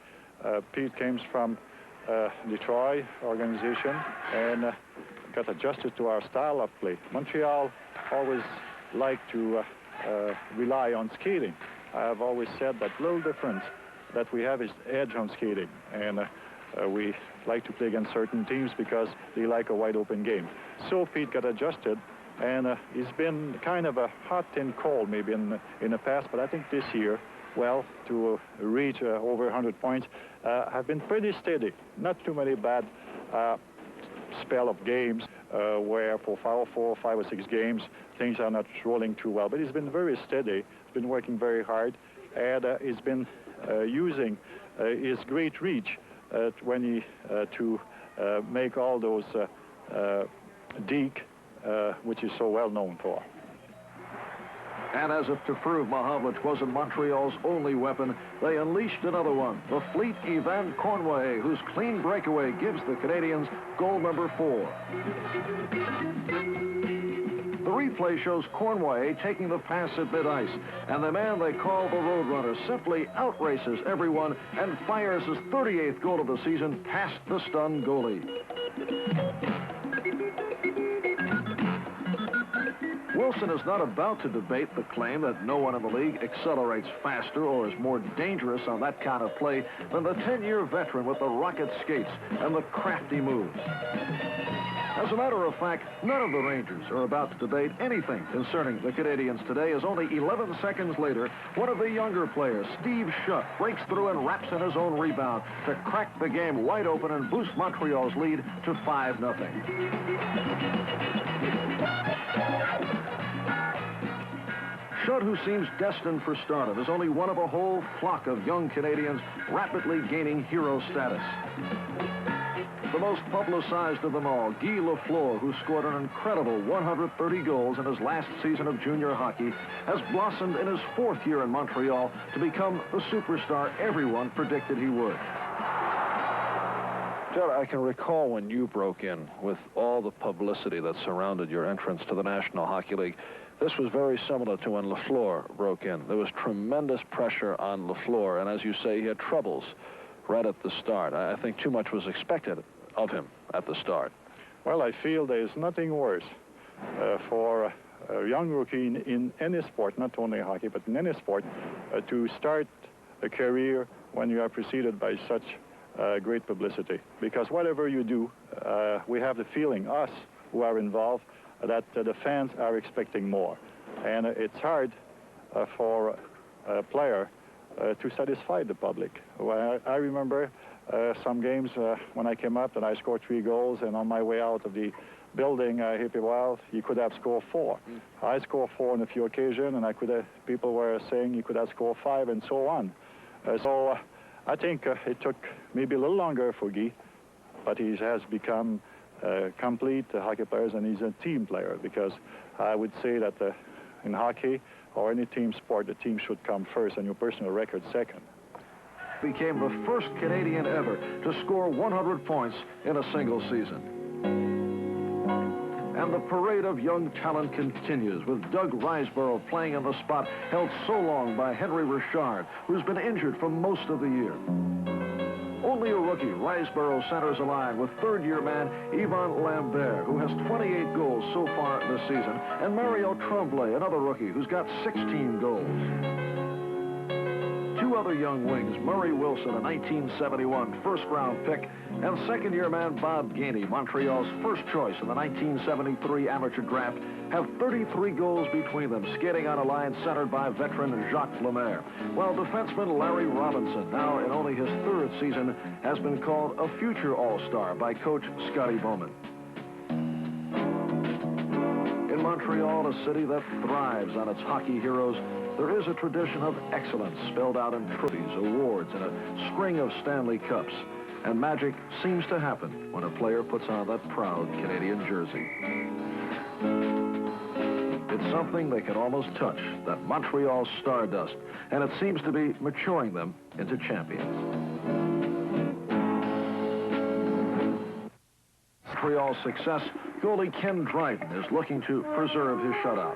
Pete comes from Detroit organization and got adjusted to our style of play. Montreal always liked to rely on skating. I've always said that little difference that we have is edge on skating, and we like to play against certain teams because they like a wide open game. So Pete got adjusted, and he's been kind of a hot and cold maybe in the past, but I think this year, well, to reach over 100 points, have been pretty steady. Not too many bad spell of games where for 4, 5, or 6 games things are not rolling too well, but he's been very steady. He's been working very hard, and he's been using his great reach when he to make all those deke, which is so well known for. And as if to prove Mahovlich wasn't Montreal's only weapon, they unleashed another one, the fleet Yvan Cournoyer, whose clean breakaway gives the Canadians goal number 4. The replay shows Cornway taking the pass at mid-ice, and the man they call the Roadrunner simply outraces everyone and fires his 38th goal of the season past the stunned goalie. Wilson is not about to debate the claim that no one in the league accelerates faster or is more dangerous on that kind of play than the 10-year veteran with the rocket skates and the crafty moves. As a matter of fact, none of the Rangers are about to debate anything concerning the Canadiens today, as only 11 seconds later, one of the younger players, Steve Shutt, breaks through and wraps in his own rebound to crack the game wide open and boost Montreal's lead to 5-0. Shutt, who seems destined for stardom, is only one of a whole flock of young Canadians rapidly gaining hero status. The most publicized of them all, Guy Lafleur, who scored an incredible 130 goals in his last season of junior hockey, has blossomed in his 4th year in Montreal to become the superstar everyone predicted he would. Judd, I can recall when you broke in with all the publicity that surrounded your entrance to the National Hockey League. This was very similar to when Lafleur broke in. There was tremendous pressure on Lafleur, and as you say, he had troubles right at the start. I think too much was expected of him at the start. Well, I feel there is nothing worse for a young rookie in any sport, not only hockey, but in any sport, to start a career when you are preceded by such great publicity. Because whatever you do, we have the feeling, us who are involved, that the fans are expecting more. And it's hard for a player to satisfy the public. Well, I remember some games when I came up and I scored 3 goals, and on my way out of the building, well, you could have scored 4. I scored 4 on a few occasions, and people were saying you could have scored 5, and so on. So I think it took maybe a little longer for Guy, but he has become complete hockey player, and he's a team player, because I would say that in hockey or any team sport, the team should come first and your personal record second. Became the first Canadian ever to score 100 points in a single season. And the parade of young talent continues, with Doug Riseborough playing in the spot held so long by Henry Richard, who's been injured for most of the year. Only a rookie, Riseborough centers a line with 3rd-year man Yvan Lambert, who has 28 goals so far this season, and Mario Tremblay, another rookie, who's got 16 goals. 2 other young wings, Murray Wilson, a 1971 first-round pick, and 2nd-year man Bob Gainey, Montreal's first choice in the 1973 amateur draft, have 33 goals between them, skating on a line centered by veteran Jacques Lemaire, while defenseman Larry Robinson, now in only his 3rd season, has been called a future All-Star by coach Scotty Bowman. In Montreal, a city that thrives on its hockey heroes, there is a tradition of excellence spelled out in trophies, awards, and a string of Stanley Cups. And magic seems to happen when a player puts on that proud Canadian jersey. It's something they can almost touch, that Montreal stardust, and it seems to be maturing them into champions. Montreal's success, goalie Ken Dryden is looking to preserve his shutout.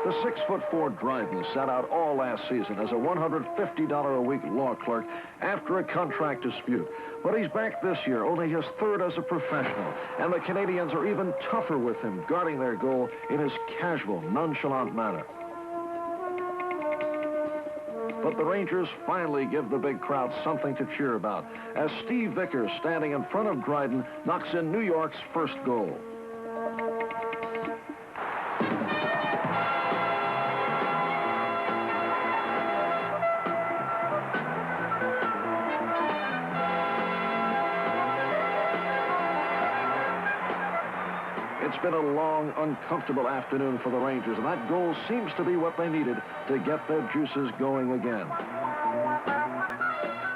The 6'4" Dryden sat out all last season as a $150 a week law clerk after a contract dispute. But he's back this year, only his 3rd as a professional, and the Canadians are even tougher with him, guarding their goal in his casual, nonchalant manner. But the Rangers finally give the big crowd something to cheer about, as Steve Vickers, standing in front of Dryden, knocks in New York's first goal. It's been a long, uncomfortable afternoon for the Rangers, and that goal seems to be what they needed to get their juices going again.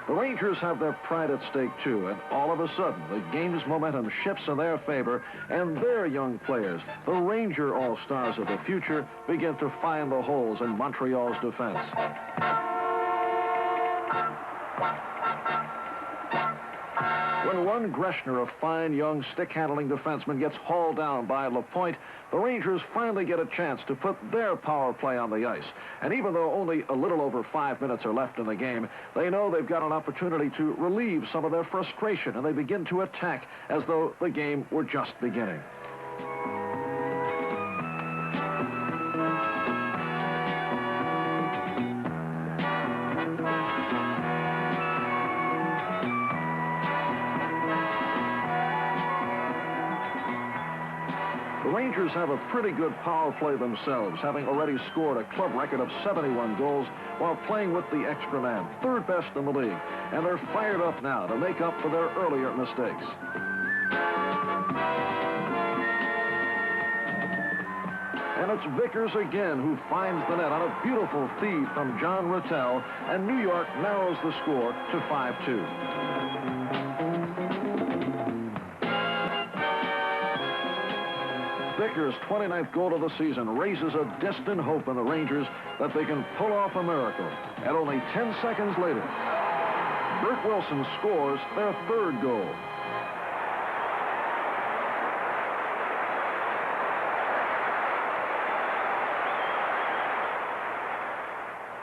The Rangers have their pride at stake, too, and all of a sudden, the game's momentum shifts in their favor, and their young players, the Ranger All-Stars of the future, begin to find the holes in Montreal's defense. When when Lund Greshner, a fine young stick-handling defenseman, gets hauled down by LaPointe, the Rangers finally get a chance to put their power play on the ice. And even though only a little over 5 minutes are left in the game, they know they've got an opportunity to relieve some of their frustration, and they begin to attack as though the game were just beginning. The Rangers have a pretty good power play themselves, having already scored a club record of 71 goals while playing with the extra man, third best in the league. And they're fired up now to make up for their earlier mistakes. And it's Vickers again who finds the net on a beautiful feed from John Rattel, and New York narrows the score to 5-2. Vickers' 29th goal of the season raises a distant hope in the Rangers that they can pull off a miracle. And only 10 seconds later, Bert Wilson scores their third goal.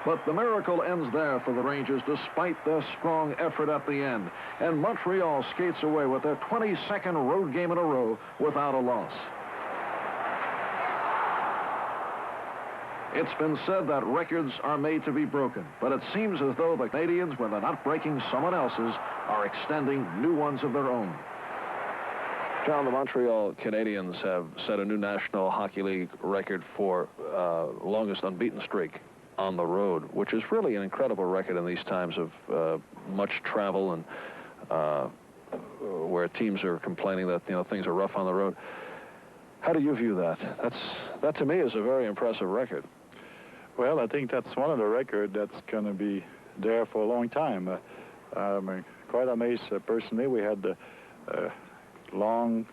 But the miracle ends there for the Rangers despite their strong effort at the end. And Montreal skates away with their 22nd road game in a row without a loss. It's been said that records are made to be broken, but it seems as though the Canadians, when they're not breaking someone else's, are extending new ones of their own. John, the Montreal Canadiens have set a new National Hockey League record for longest unbeaten streak on the road, which is really an incredible record in these times of much travel and where teams are complaining that things are rough on the road. How do you view that? That to me is a very impressive record. Well, I think that's one of the records that's going to be there for a long time. I'm quite amazed personally. We had long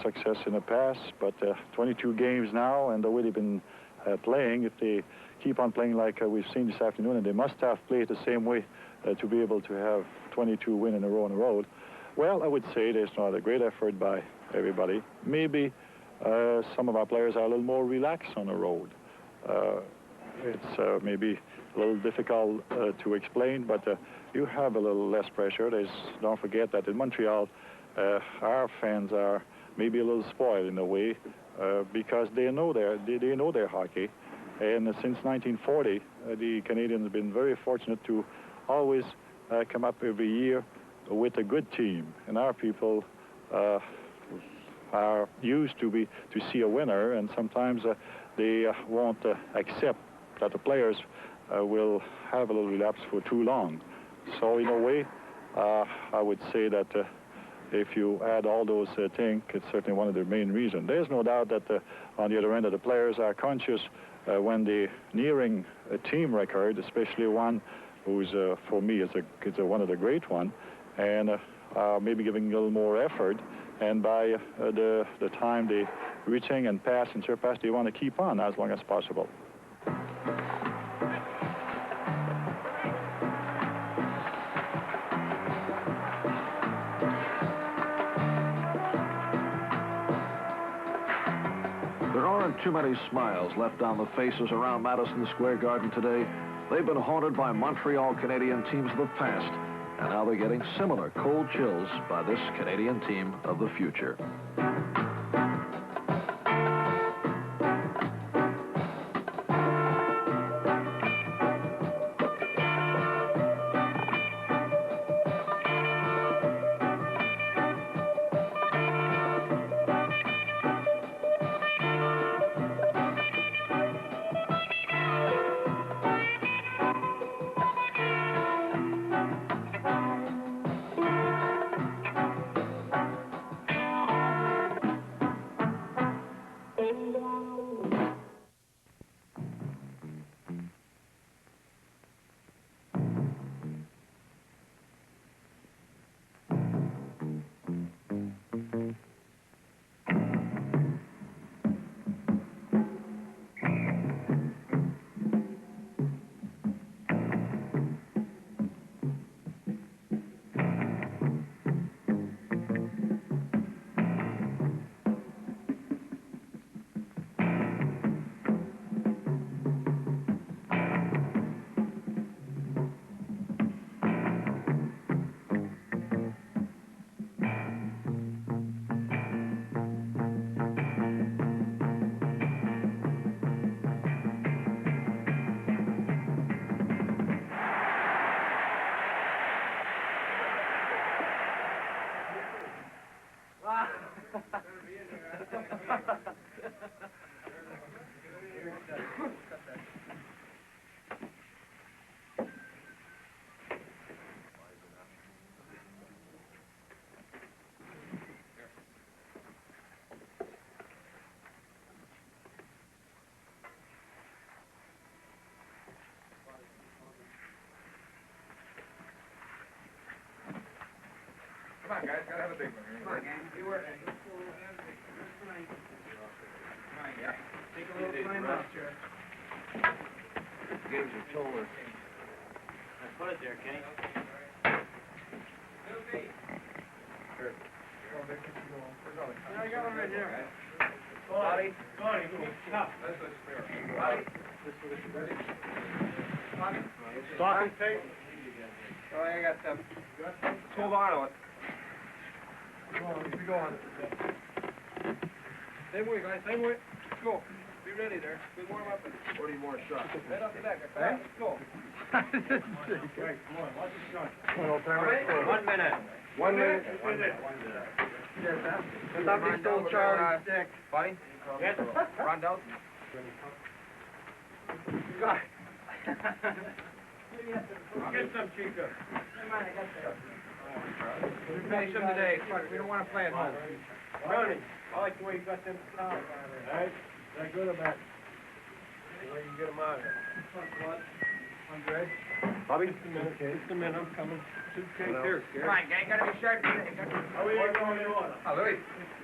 success in the past, but 22 games now, and the way they've been playing, if they keep on playing like we've seen this afternoon, and they must have played the same way to be able to have 22 wins in a row on the road. Well, I would say there's not a great effort by everybody. Maybe some of our players are a little more relaxed on the road. It's maybe a little difficult to explain, but you have a little less pressure. Don't forget that in Montreal, our fans are maybe a little spoiled in a way because they know their hockey. And since 1940, the Canadians have been very fortunate to always come up every year with a good team. And our people are used to see a winner, and sometimes they won't accept that the players will have a little relapse for too long. So in a way, I would say that if you add all those things, it's certainly one of the main reasons. There's no doubt that on the other end, the players are conscious when they're nearing a team record, especially one who's, for me, is one of the great ones, and maybe giving a little more effort. And by the time they reaching and pass and surpass, they want to keep on as long as possible. There aren't too many smiles left on the faces around Madison Square Garden today. They've been haunted by Montreal Canadian teams of the past, and now they're getting similar cold chills by this Canadian team of the future. Come on, guys, gotta have a big one. Come on, gang. You work. Come on, yeah. Take a little time out, Chair. Gives your shoulder. Put it there, Kenny. I got one right here. Bobby. Bobby. Stop. Bobby. Stocking tape. Oh, I got some. Hold on to it. Go on. Same way, guys, same way. Let's go. Be ready there. We warm up and 40 more shots. Head up the back. Let's go. Right, come on, watch the shot. 1 minute. 1 minute. Yes, sir. Somebody stole Charlie's stick. Buddy? Yes. Rondo? Got it. Get some, Chico. We finish them today. Fuck, we don't want to play at home. Tony, I like the way you got them stars on there. All right? Is that good or bad? The way you get them out of there. Andre? Bobby? Just a minute. Okay. Just a minute, I'm coming. Suitcase here, Gary. Come on, gang, gotta be sharp today. How are you going in order? Oh, Louis.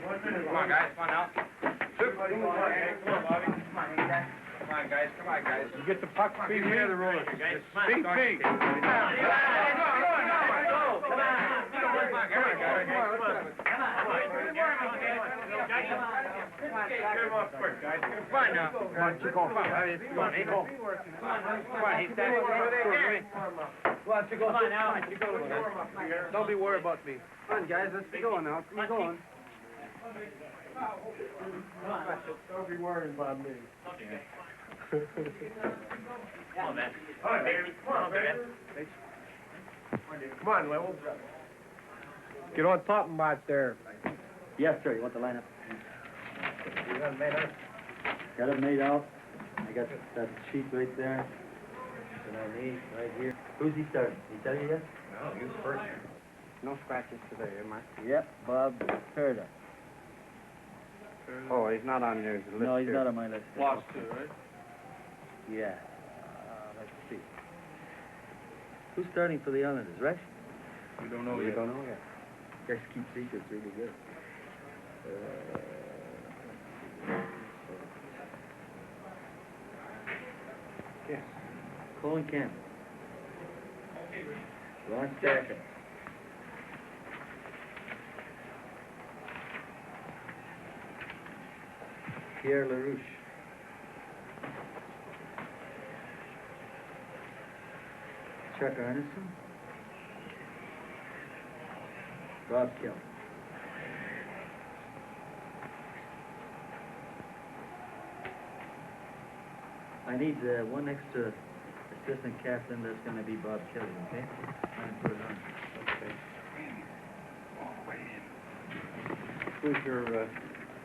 1 minute. Come on, guys, come on now. Come on, Bobby. Come on, guys. Come on, guys, come on, guys. You get the puck, speed here, the roller. Speed, speed. Come on, guys. Get him up quick, guys. Come on now. Come on, Chico. Come on, Chico. Come on, he's standing over there. Come on, Chico. Come on now. Chico. Don't be worried about me. Come on, guys, let's be going now. Keep going. Don't be worried about me. Come on, man. Come on, baby. Come on, baby. Come on, Lowell. Get on top of Mart there. Yes, sir. You want the lineup? You got it made up? Got it made out. I got that sheet right there that I need right here. Who's he starting? Did he tell you yet? No, he was first. No scratches today, am I? Yep, Bob Herda. Oh, he's not on your list. No, he's not on my list. Lost two, right? Yeah. Let's see. Who's starting for the Islanders, Rex? We don't know We yet. don't know yet. Rex keeps secrets really good. Yes. Colin Campbell. Ron Stacken. Pierre LaRouche. Chuck Arneson. Bob Kelly. I need one extra assistant captain. That's going to be Bob Kelly, okay? I'm put it on. Okay. Who's your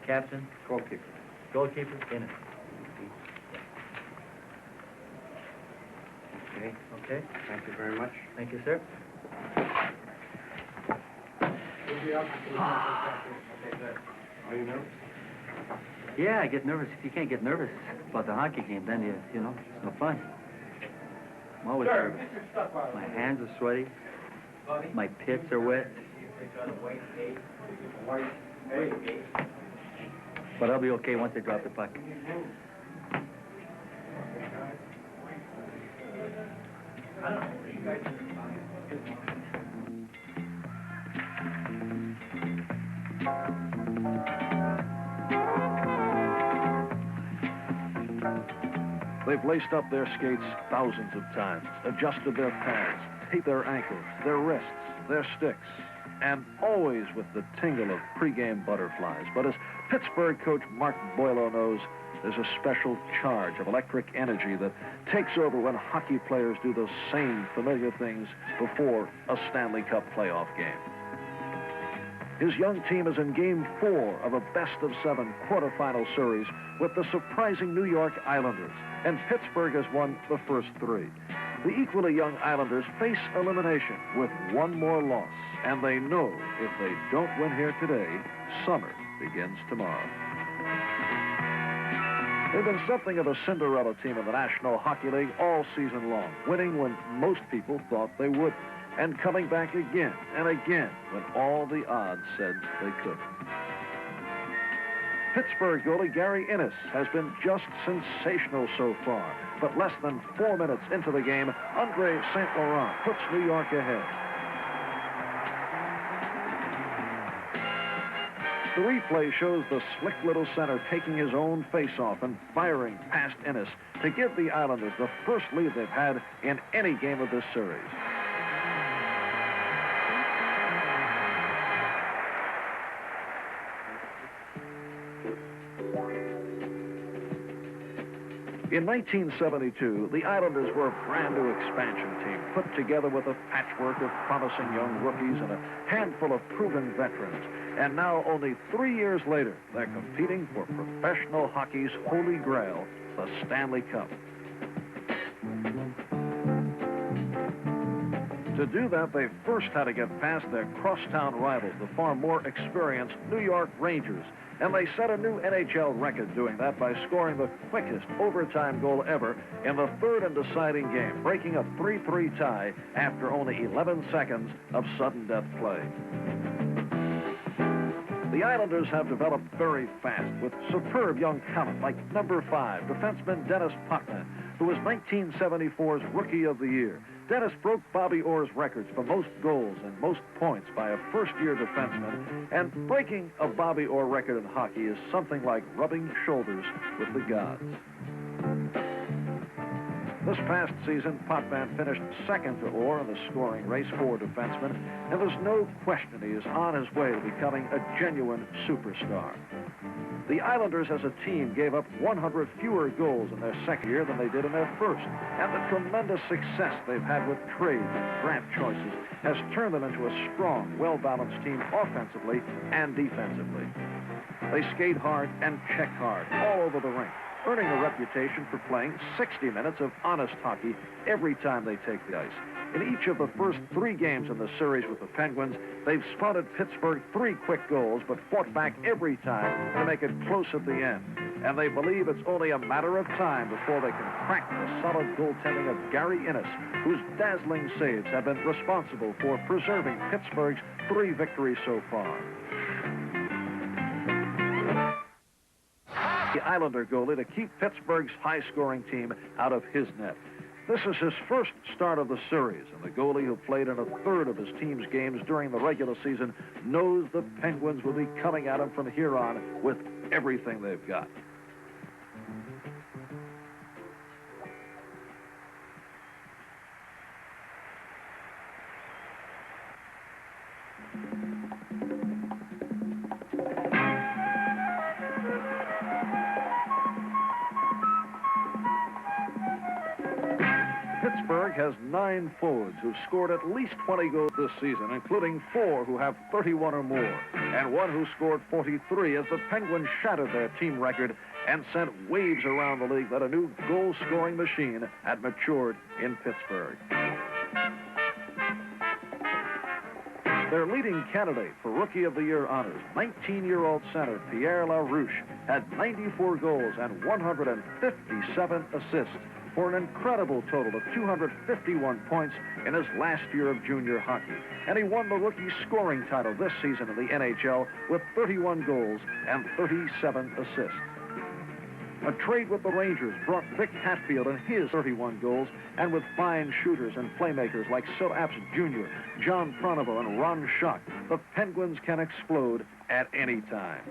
Captain, goalkeeper? goalkeeper, Dennis. Okay. Okay? Thank you very much. Thank you, sir. Are you nervous? Yeah, I get nervous. If you can't get nervous about the hockey game, then you know, it's no fun. I'm always nervous. My hands are sweaty. My pits are wet. But I'll be okay once I drop the puck. They've laced up their skates thousands of times, adjusted their pads, taped their ankles, their wrists, their sticks, and always with the tingle of pregame butterflies. But as Pittsburgh coach Mark Boileau knows, there's a special charge of electric energy that takes over when hockey players do those same familiar things before a Stanley Cup playoff game. His young team is in Game 4 of a best-of-7 quarterfinal series with the surprising New York Islanders, and Pittsburgh has won the first 3. The equally young Islanders face elimination with one more loss, and they know if they don't win here today, summer begins tomorrow. They've been something of a Cinderella team in the National Hockey League all season long, winning when most people thought they wouldn't, and coming back again and again when all the odds said they couldn't. Pittsburgh goalie Gary Innes has been just sensational so far, but less than 4 minutes into the game, Andre St. Laurent puts New York ahead. The replay shows the slick little center taking his own face-off and firing past Innes to give the Islanders the first lead they've had in any game of this series. In 1972, the Islanders were a brand-new expansion team put together with a patchwork of promising young rookies and a handful of proven veterans. And now, only 3 years later, they're competing for professional hockey's holy grail, the Stanley Cup. To do that, they first had to get past their crosstown rivals, the far more experienced New York Rangers. And they set a new NHL record doing that by scoring the quickest overtime goal ever in the third and deciding game, breaking a 3-3 tie after only 11 seconds of sudden death play. The Islanders have developed very fast with superb young talent like number 5, defenseman Dennis Potvin, who was 1974's Rookie of the Year. Dennis broke Bobby Orr's records for most goals and most points by a first-year defenseman, and breaking a Bobby Orr record in hockey is something like rubbing shoulders with the gods. This past season, Potvin finished second to Orr in the scoring race for defensemen, and there's no question he is on his way to becoming a genuine superstar. The Islanders as a team gave up 100 fewer goals in their second year than they did in their first, and the tremendous success they've had with trades and draft choices has turned them into a strong, well-balanced team offensively and defensively. They skate hard and check hard all over the rink, earning a reputation for playing 60 minutes of honest hockey every time they take the ice. In each of the first 3 games in the series with the Penguins, they've spotted Pittsburgh 3 quick goals, but fought back every time to make it close at the end. And they believe it's only a matter of time before they can crack the solid goaltending of Gary Innes, whose dazzling saves have been responsible for preserving Pittsburgh's 3 victories so far. The Islander goalie to keep Pittsburgh's high-scoring team out of his net. This is his first start of the series, and the goalie, who played in a third of his team's games during the regular season, knows the Penguins will be coming at him from here on with everything they've got. Pittsburgh has 9 forwards who've scored at least 20 goals this season, including 4 who have 31 or more, and 1 who scored 43 as the Penguins shattered their team record and sent waves around the league that a new goal-scoring machine had matured in Pittsburgh. Their leading candidate for Rookie of the Year honors, 19-year-old center Pierre LaRouche, had 94 goals and 157 assists, for an incredible total of 251 points in his last year of junior hockey. And he won the rookie scoring title this season in the NHL with 31 goals and 37 assists. A trade with the Rangers brought Vic Hatfield and his 31 goals, and with fine shooters and playmakers like Sil Apps Jr., John Pronovo, and Ron Schuck, the Penguins can explode at any time.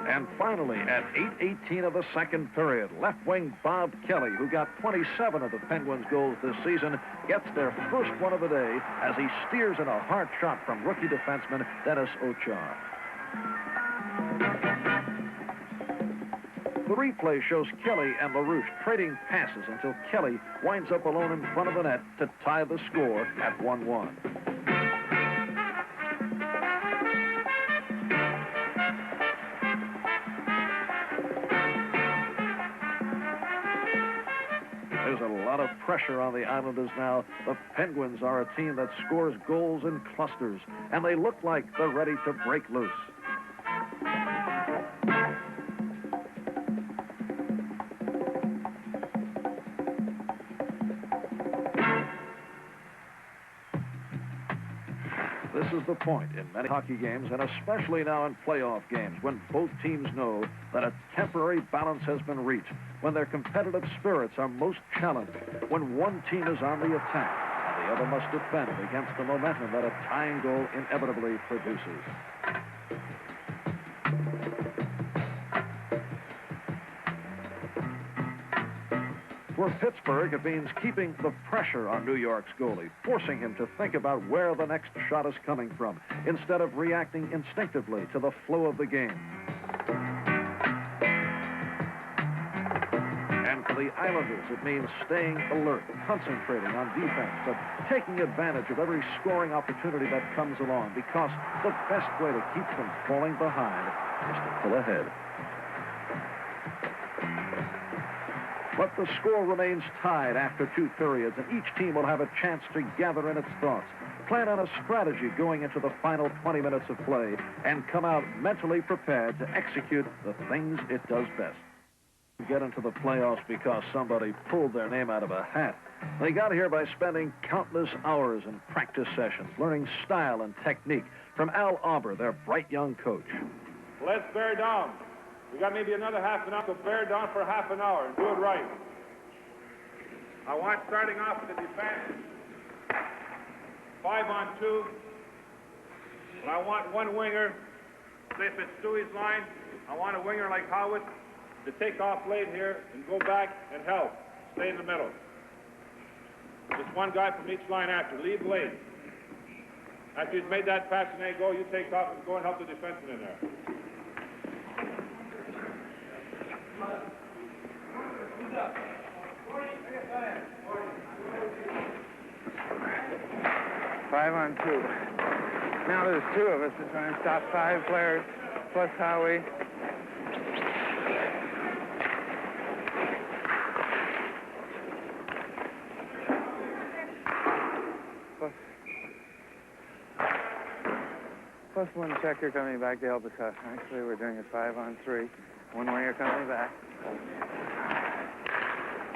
And finally, at 8:18 of the second period, left wing Bob Kelly, who got 27 of the Penguins' goals this season, gets their first one of the day as he steers in a hard shot from rookie defenseman Dennis Ochar. The replay shows Kelly and LaRouche trading passes until Kelly winds up alone in front of the net to tie the score at 1-1. There's a lot of pressure on the Islanders now. The Penguins are a team that scores goals in clusters, and they look like they're ready to break loose. This is the point in many hockey games, and especially now in playoff games, when both teams know that a temporary balance has been reached, when their competitive spirits are most challenged, when one team is on the attack and the other must defend against the momentum that a tying goal inevitably produces. For Pittsburgh, it means keeping the pressure on New York's goalie, forcing him to think about where the next shot is coming from, instead of reacting instinctively to the flow of the game. And for the Islanders, it means staying alert, concentrating on defense, but taking advantage of every scoring opportunity that comes along, because the best way to keep from falling behind is to pull ahead. But the score remains tied after 2 periods, and each team will have a chance to gather in its thoughts, plan on a strategy going into the final 20 minutes of play, and come out mentally prepared to execute the things it does best. Get into the playoffs because somebody pulled their name out of a hat. They got here by spending countless hours in practice sessions, learning style and technique from Al Auber, their bright young coach. Let's bear down. We got maybe another half an hour, so bear down for half an hour and do it right. I want starting off with the defense. 5-on-2. And I want one winger. Say if it's Stewie's line, I want a winger like Howitt to take off late here and go back and help. Stay in the middle. Just one guy from each line after. Leave late. After he's made that pass and they go, you take off and go and help the defenseman in there. Five on 2. Now there's 2 of us to try and stop 5 players plus Howie. Plus 1 checker coming back to help us out. Actually, we're doing it 5-on-3. 1 winger coming back.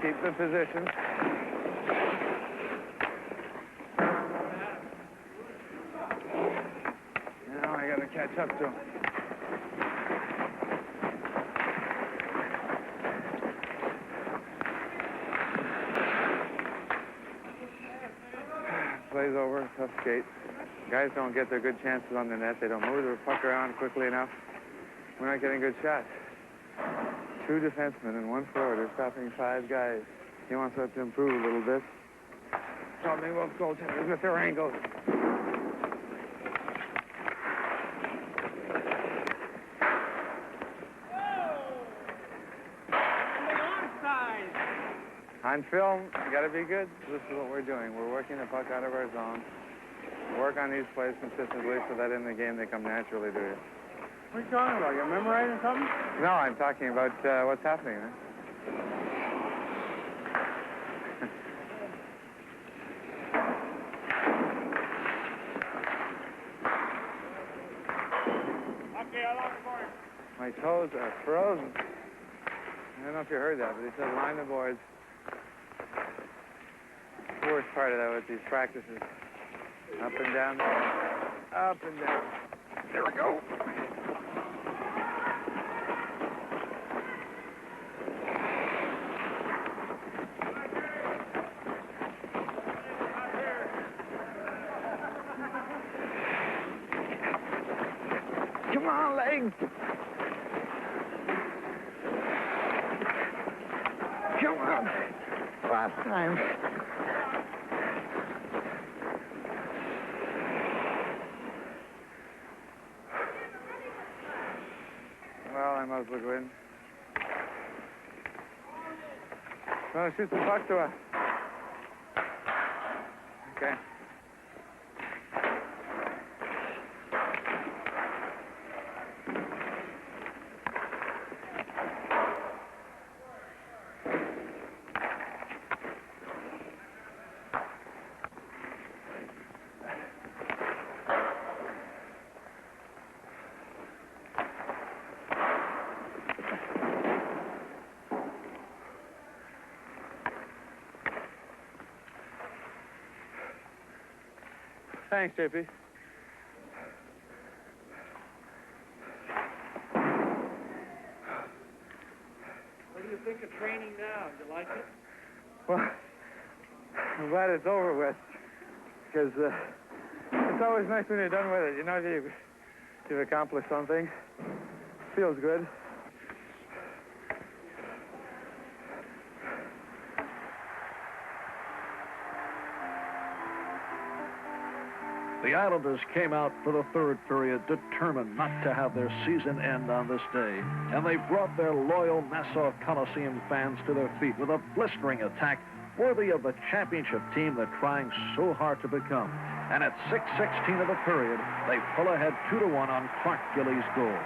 Keep the position. Now I got to catch up to him. Plays over, tough skate. Guys don't get their good chances on the net. They don't move the puck around quickly enough. We're not getting good shots. 2 defensemen and 1 forward are stopping 5 guys. He wants us to improve a little bit. Something both goaltenders with their angles. On film, you got to be good. This is what we're doing. We're working the puck out of our zone. Work on these plays consistently so that in the game they come naturally to you. What are you talking about? You're memorizing something? No, I'm talking about what's happening. Huh? My toes are frozen. I don't know if you heard that, but he said line the boards. The worst part of that with these practices. Up and down, up and down. There we go. Come on, legs. Come on. Last time. Well, I might as well go in. Want to shoot the puck to her? Okay. Thanks, JP. What do you think of training now? Do you like it? Well, I'm glad it's over with, because it's always nice when you're done with it. You know, you've accomplished something. Feels good. The Islanders came out for the third period determined not to have their season end on this day, and they brought their loyal Nassau Coliseum fans to their feet with a blistering attack worthy of the championship team they're trying so hard to become. And at 6:16 of the period, they pull ahead 2-1 on Clark Gillies' goal.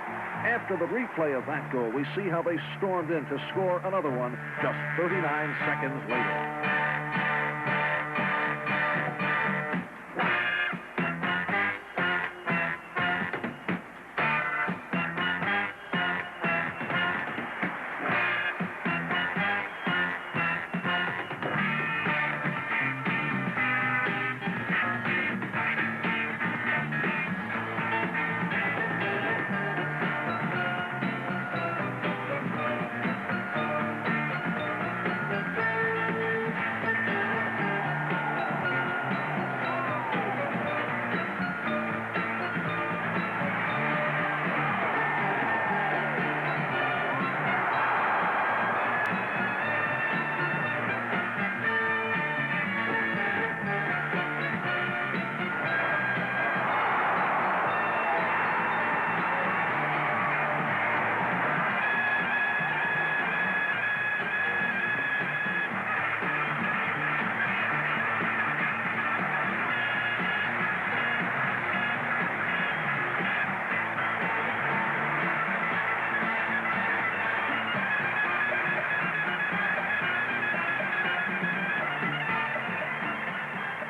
After the replay of that goal, we see how they stormed in to score another one just 39 seconds later.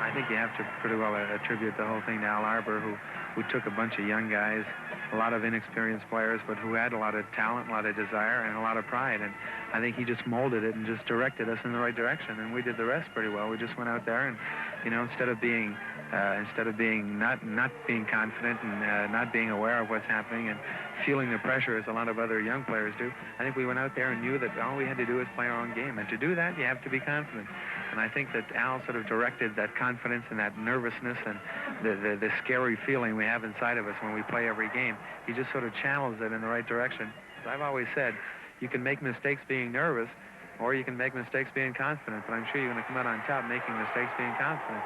I think you have to pretty well attribute the whole thing to Al Arbor, who took a bunch of young guys, a lot of inexperienced players, but who had a lot of talent, a lot of desire, and a lot of pride. And I think he just molded it and just directed us in the right direction. And we did the rest pretty well. We just went out there and, you know, instead of being not being confident and not being aware of what's happening and feeling the pressure as a lot of other young players do, I think we went out there and knew that all we had to do was play our own game. And to do that, you have to be confident. And I think that Al sort of directed that confidence and that nervousness and the scary feeling we have inside of us when we play every game. He just sort of channels it in the right direction. As I've always said, you can make mistakes being nervous, or you can make mistakes being confident. But I'm sure you're going to come out on top making mistakes being confident.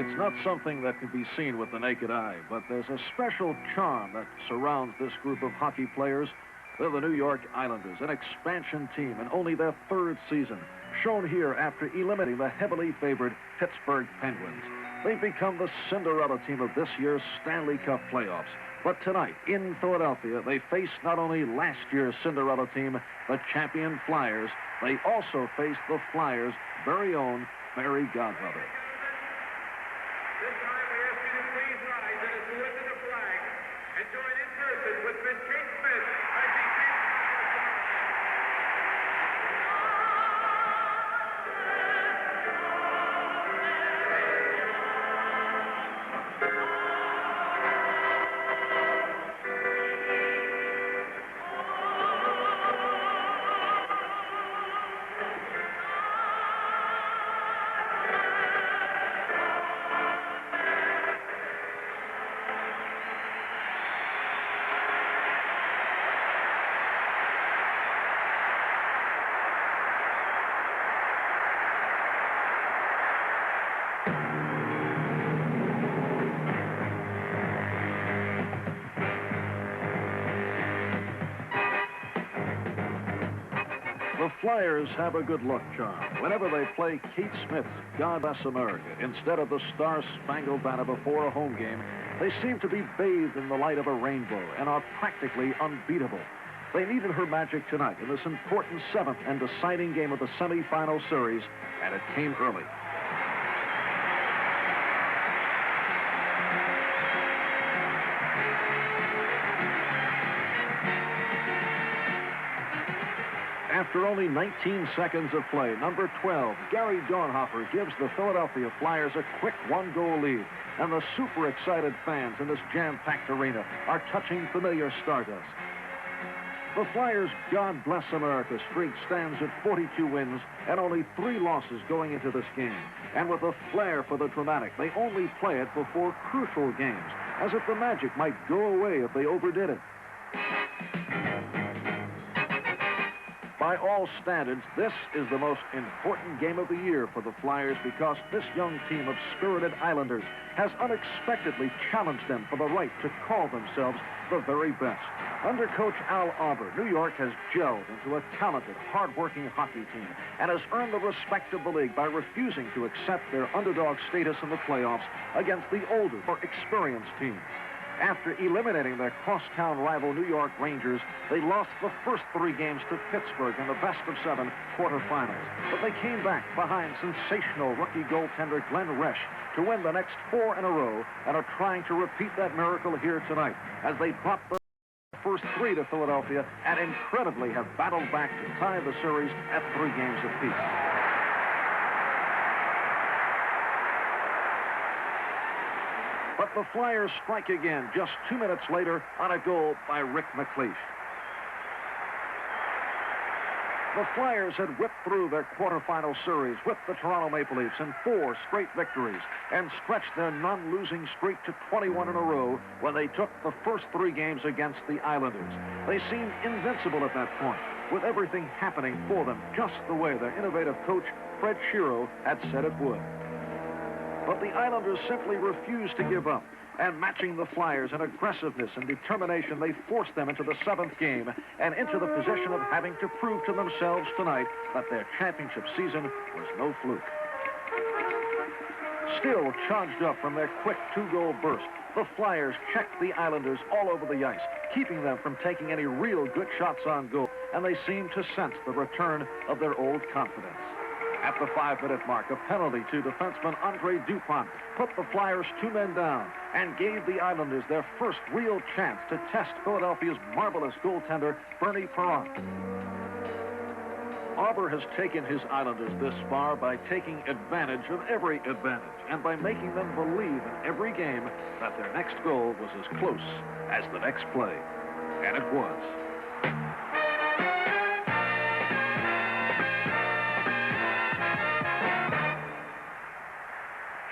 It's not something that can be seen with the naked eye, but there's a special charm that surrounds this group of hockey players. They're the New York Islanders, an expansion team in only their third season, shown here after eliminating the heavily favored Pittsburgh Penguins. They've become the Cinderella team of this year's Stanley Cup playoffs. But tonight, in Philadelphia, they face not only last year's Cinderella team, the champion Flyers, they also face the Flyers' very own fairy godmother. This time we ask you to please rise and a salute to the flag and join in person with Miss Kate Smith as she sings. The Flyers have a good luck charm whenever they play Kate Smith's God Bless America instead of the Star-Spangled Banner before a home game. They seem to be bathed in the light of a rainbow and are practically unbeatable. They needed her magic tonight in this important seventh and deciding game of the semifinal series, and it came early. After only 19 seconds of play, number 12, Gary Dornhofer, gives the Philadelphia Flyers a quick one-goal lead. And the super excited fans in this jam-packed arena are touching familiar stardust. The Flyers' God Bless America streak stands at 42 wins and only 3 losses going into this game. And with a flair for the dramatic, they only play it before crucial games, as if the magic might go away if they overdid it. By all standards, this is the most important game of the year for the Flyers because this young team of spirited Islanders has unexpectedly challenged them for the right to call themselves the very best. Under coach Al Arbour, New York has gelled into a talented, hard-working hockey team and has earned the respect of the league by refusing to accept their underdog status in the playoffs against the older, more experienced team. After eliminating their crosstown rival New York Rangers, they lost the first 3 games to Pittsburgh in the best-of-7 quarterfinals. But they came back behind sensational rookie goaltender Glenn Resch to win the next 4 in a row and are trying to repeat that miracle here tonight as they brought the first 3 to Philadelphia and incredibly have battled back to tie the series at 3 games apiece. But the Flyers strike again just 2 minutes later on a goal by Rick McLeish. The Flyers had whipped through their quarterfinal series with the Toronto Maple Leafs in 4 straight victories and stretched their non-losing streak to 21 in a row when they took the first 3 games against the Islanders. They seemed invincible at that point, with everything happening for them just the way their innovative coach, Fred Shero, had said it would. But the Islanders simply refused to give up, and matching the Flyers in aggressiveness and determination, they forced them into the 7th game and into the position of having to prove to themselves tonight that their championship season was no fluke. Still charged up from their quick 2-goal burst, the Flyers checked the Islanders all over the ice, keeping them from taking any real good shots on goal, and they seemed to sense the return of their old confidence. At the 5-minute mark, a penalty to defenseman Andre Dupont put the Flyers 2 men down and gave the Islanders their first real chance to test Philadelphia's marvelous goaltender, Bernie Parent. Arbour has taken his Islanders this far by taking advantage of every advantage and by making them believe in every game that their next goal was as close as the next play. And it was.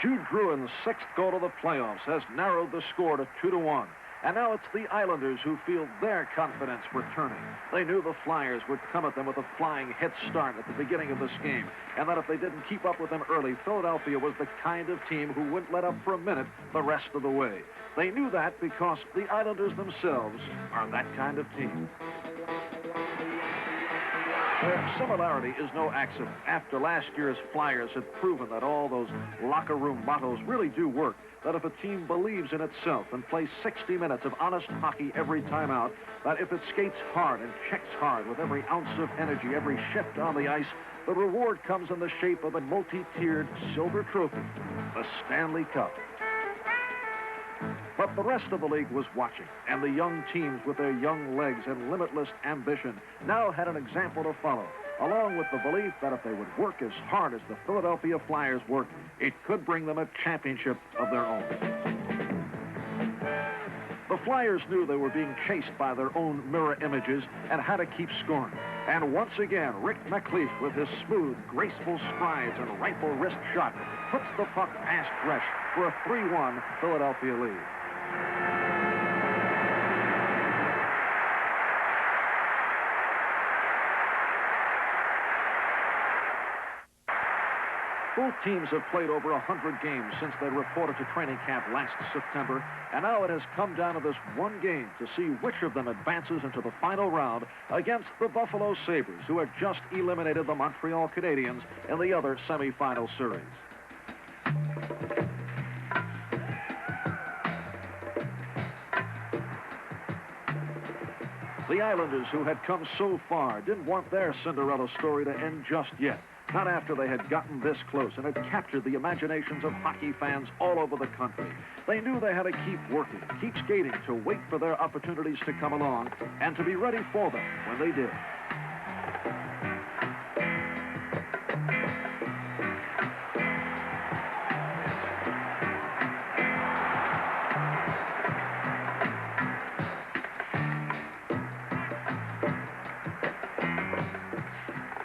Jude Druin's 6th goal of the playoffs has narrowed the score to 2-1. And now it's the Islanders who feel their confidence returning. They knew the Flyers would come at them with a flying head start at the beginning of this game, and that if they didn't keep up with them early, Philadelphia was the kind of team who wouldn't let up for a minute the rest of the way. They knew that because the Islanders themselves are that kind of team. Their similarity is no accident. After last year's Flyers had proven that all those locker room mottos really do work, that if a team believes in itself and plays 60 minutes of honest hockey every time out, that if it skates hard and checks hard with every ounce of energy, every shift on the ice, the reward comes in the shape of a multi-tiered silver trophy, the Stanley Cup. But the rest of the league was watching, and the young teams with their young legs and limitless ambition now had an example to follow, along with the belief that if they would work as hard as the Philadelphia Flyers worked, it could bring them a championship of their own. The Flyers knew they were being chased by their own mirror images and had to keep scoring. And once again, Rick McLeish, with his smooth, graceful strides and rifle wrist shot, puts the puck past Resch for a 3-1 Philadelphia lead. Both teams have played over 100 games since they reported to training camp last September, and now it has come down to this one game to see which of them advances into the final round against the Buffalo Sabres, who have just eliminated the Montreal Canadiens in the other semifinal series. The Islanders, who had come so far, didn't want their Cinderella story to end just yet. Not after they had gotten this close and had captured the imaginations of hockey fans all over the country. They knew they had to keep working, keep skating to wait for their opportunities to come along and to be ready for them when they did.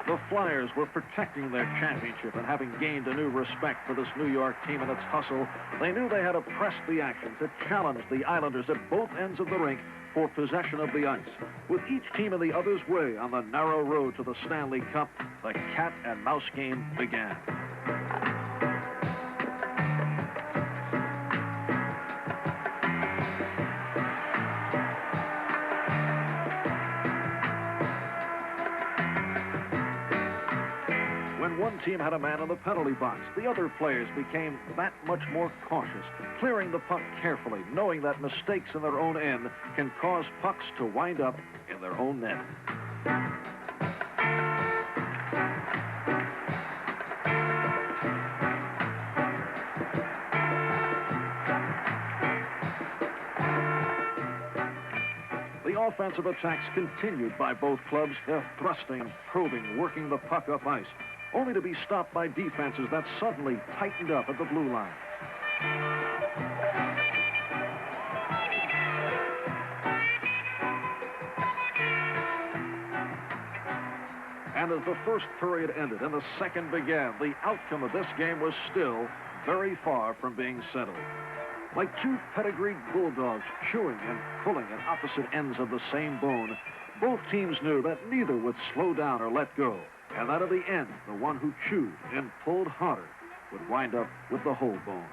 The Flyers were protecting their championship, and having gained a new respect for this New York team and its hustle, they knew they had to press the action to challenge the Islanders at both ends of the rink for possession of the ice. With each team in the other's way on the narrow road to the Stanley Cup, the cat and mouse game began. When one team had a man in the penalty box, the other players became that much more cautious, clearing the puck carefully, knowing that mistakes in their own end can cause pucks to wind up in their own net. The offensive attacks continued by both clubs, their thrusting, probing, working the puck up ice, only to be stopped by defenses that suddenly tightened up at the blue line. And as the first period ended and the second began, the outcome of this game was still very far from being settled. Like two pedigreed bulldogs chewing and pulling at opposite ends of the same bone, both teams knew that neither would slow down or let go, and that at the end, the one who chewed and pulled harder would wind up with the whole bone.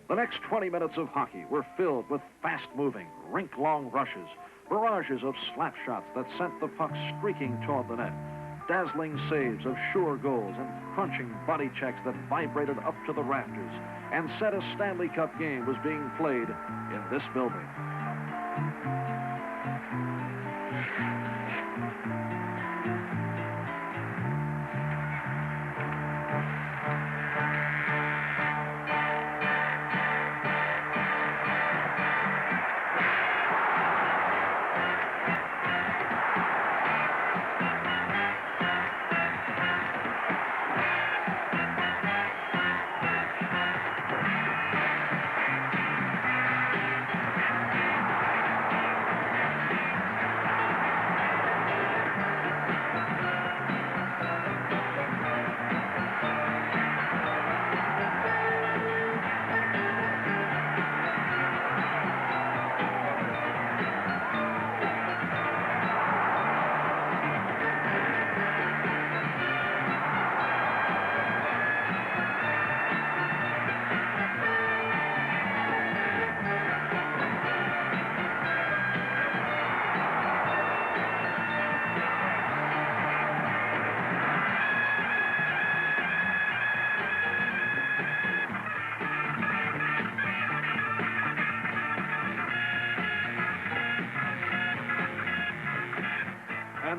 The next 20 minutes of hockey were filled with fast-moving, rink-long rushes, barrages of slap shots that sent the puck streaking toward the net, dazzling saves of sure goals, and crunching body checks that vibrated up to the rafters, and said a Stanley Cup game was being played in this building.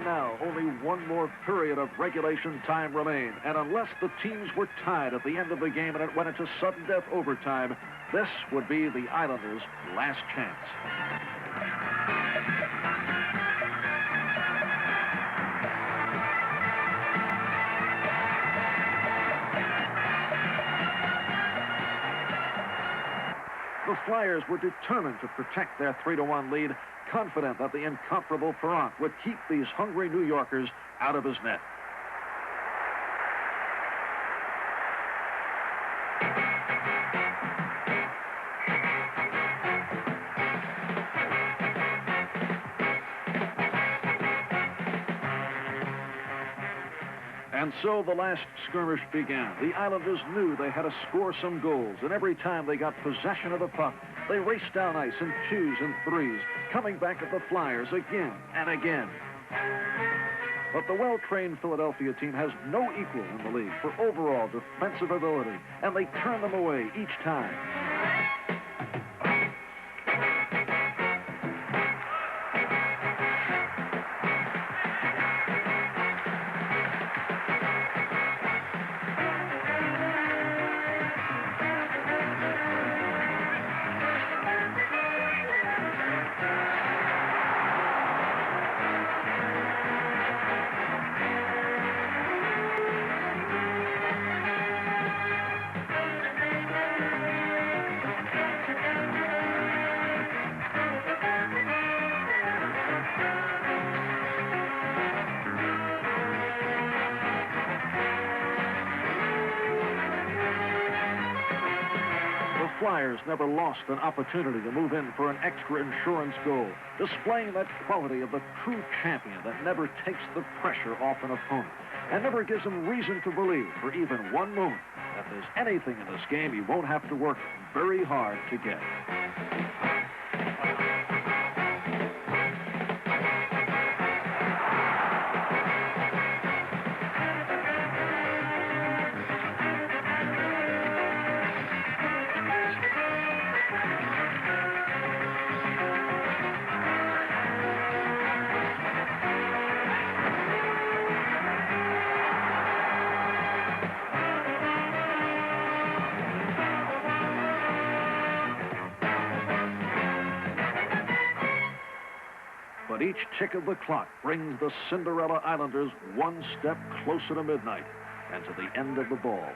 now, only one more period of regulation time remained. And unless the teams were tied at the end of the game and it went into sudden death overtime, this would be the Islanders' last chance. The Flyers were determined to protect their 3-1 lead, confident that the incomparable Perrant would keep these hungry New Yorkers out of his net. And so the last skirmish began. The Islanders knew they had to score some goals, and every time they got possession of the puck, they raced down ice in 2s and 3s, coming back at the Flyers again and again. But the well-trained Philadelphia team has no equal in the league for overall defensive ability, and they turn them away each time. Flyers never lost an opportunity to move in for an extra insurance goal, displaying that quality of the true champion that never takes the pressure off an opponent and never gives him reason to believe for even one moment that there's anything in this game he won't have to work very hard to get. But each tick of the clock brings the Cinderella Islanders one step closer to midnight and to the end of the ball.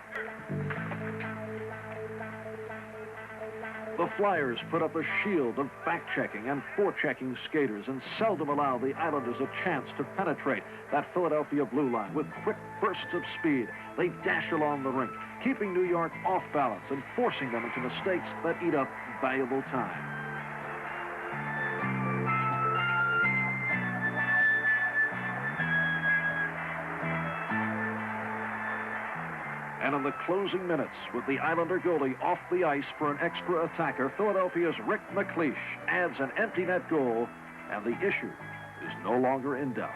The Flyers put up a shield of back-checking and forechecking skaters and seldom allow the Islanders a chance to penetrate that Philadelphia blue line. With quick bursts of speed, they dash along the rink, keeping New York off balance and forcing them into mistakes that eat up valuable time. And in the closing minutes, with the Islander goalie off the ice for an extra attacker, Philadelphia's Rick McLeish adds an empty net goal, and the issue is no longer in doubt.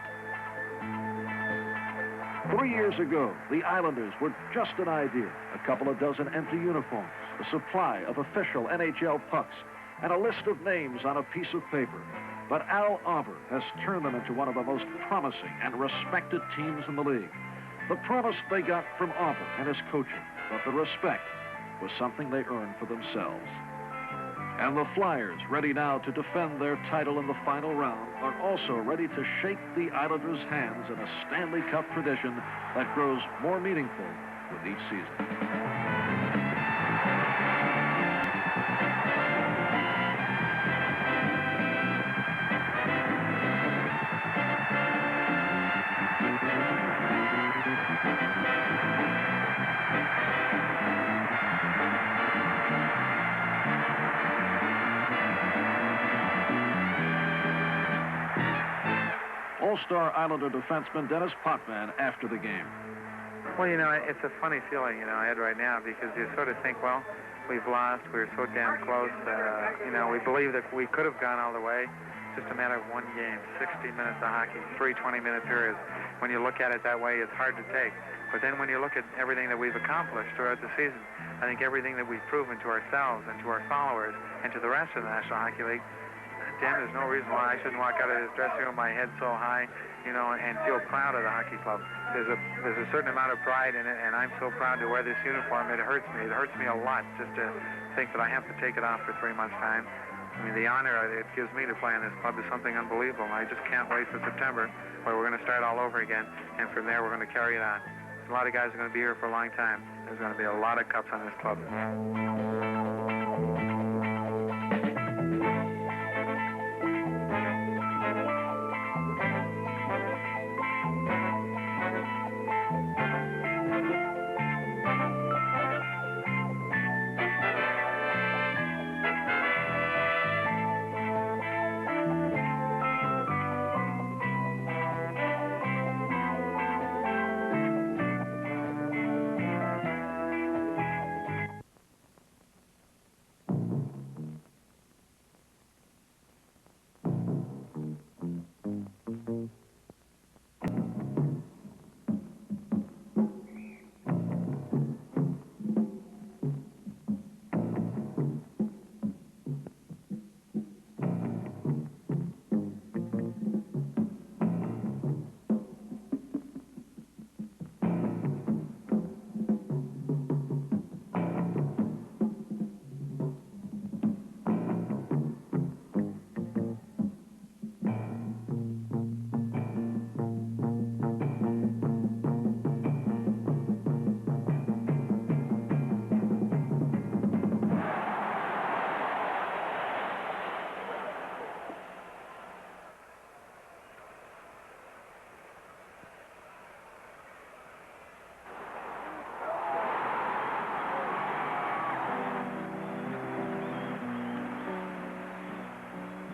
3 years ago, the Islanders were just an idea, a couple of dozen empty uniforms, a supply of official NHL pucks, and a list of names on a piece of paper. But Al Arbour has turned them into one of the most promising and respected teams in the league. The promise they got from Arbour and his coaching, but the respect was something they earned for themselves. And the Flyers, ready now to defend their title in the final round, are also ready to shake the Islanders' hands in a Stanley Cup tradition that grows more meaningful with each season. All-star Islander defenseman Dennis Potvin after the game. Well, you know, it's a funny feeling, you know, Ed, right now, because you sort of think, well, we've lost, we're so damn close. You know, we believe that we could have gone all the way. It's just a matter of one game, 60 minutes of hockey, 3 20-minute periods. When you look at it that way, it's hard to take. But then when you look at everything that we've accomplished throughout the season, I think everything that we've proven to ourselves and to our followers and to the rest of the National Hockey League, damn, there's no reason why I shouldn't walk out of this dressing room, my head so high, you know, and feel proud of the hockey club. There's a certain amount of pride in it, and I'm so proud to wear this uniform. It hurts me. It hurts me a lot just to think that I have to take it off for 3 months' time. I mean, the honor it gives me to play in this club is something unbelievable. I just can't wait for September, where we're going to start all over again, and from there we're going to carry it on. A lot of guys are going to be here for a long time. There's going to be a lot of cups on this club.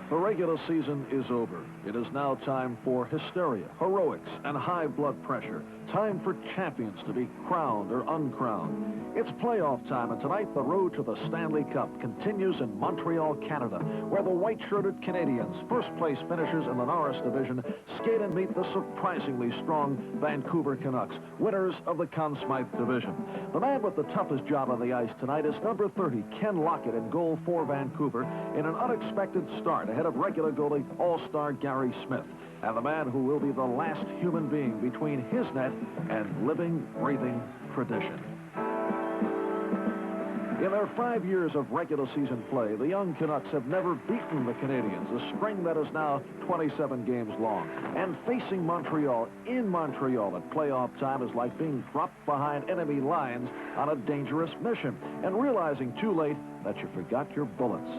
The regular season is over. It is now time for hysteria, heroics, and high blood pressure. Time for champions to be crowned or uncrowned. It's playoff time, and tonight the road to the Stanley Cup continues in Montreal, Canada, where the white-shirted Canadians, first-place finishers in the Norris division, skate and meet the surprisingly strong Vancouver Canucks, winners of the Conn Smythe division. The man with the toughest job on the ice tonight is number 30, Ken Lockett, in goal for Vancouver, in an unexpected start ahead of regular goalie all-star Gary Smith, and the man who will be the last human being between his net and living, breathing tradition. In their 5 years of regular season play, the young Canucks have never beaten the Canadians, a string that is now 27 games long. And facing Montreal in Montreal at playoff time is like being dropped behind enemy lines on a dangerous mission and realizing too late that you forgot your bullets.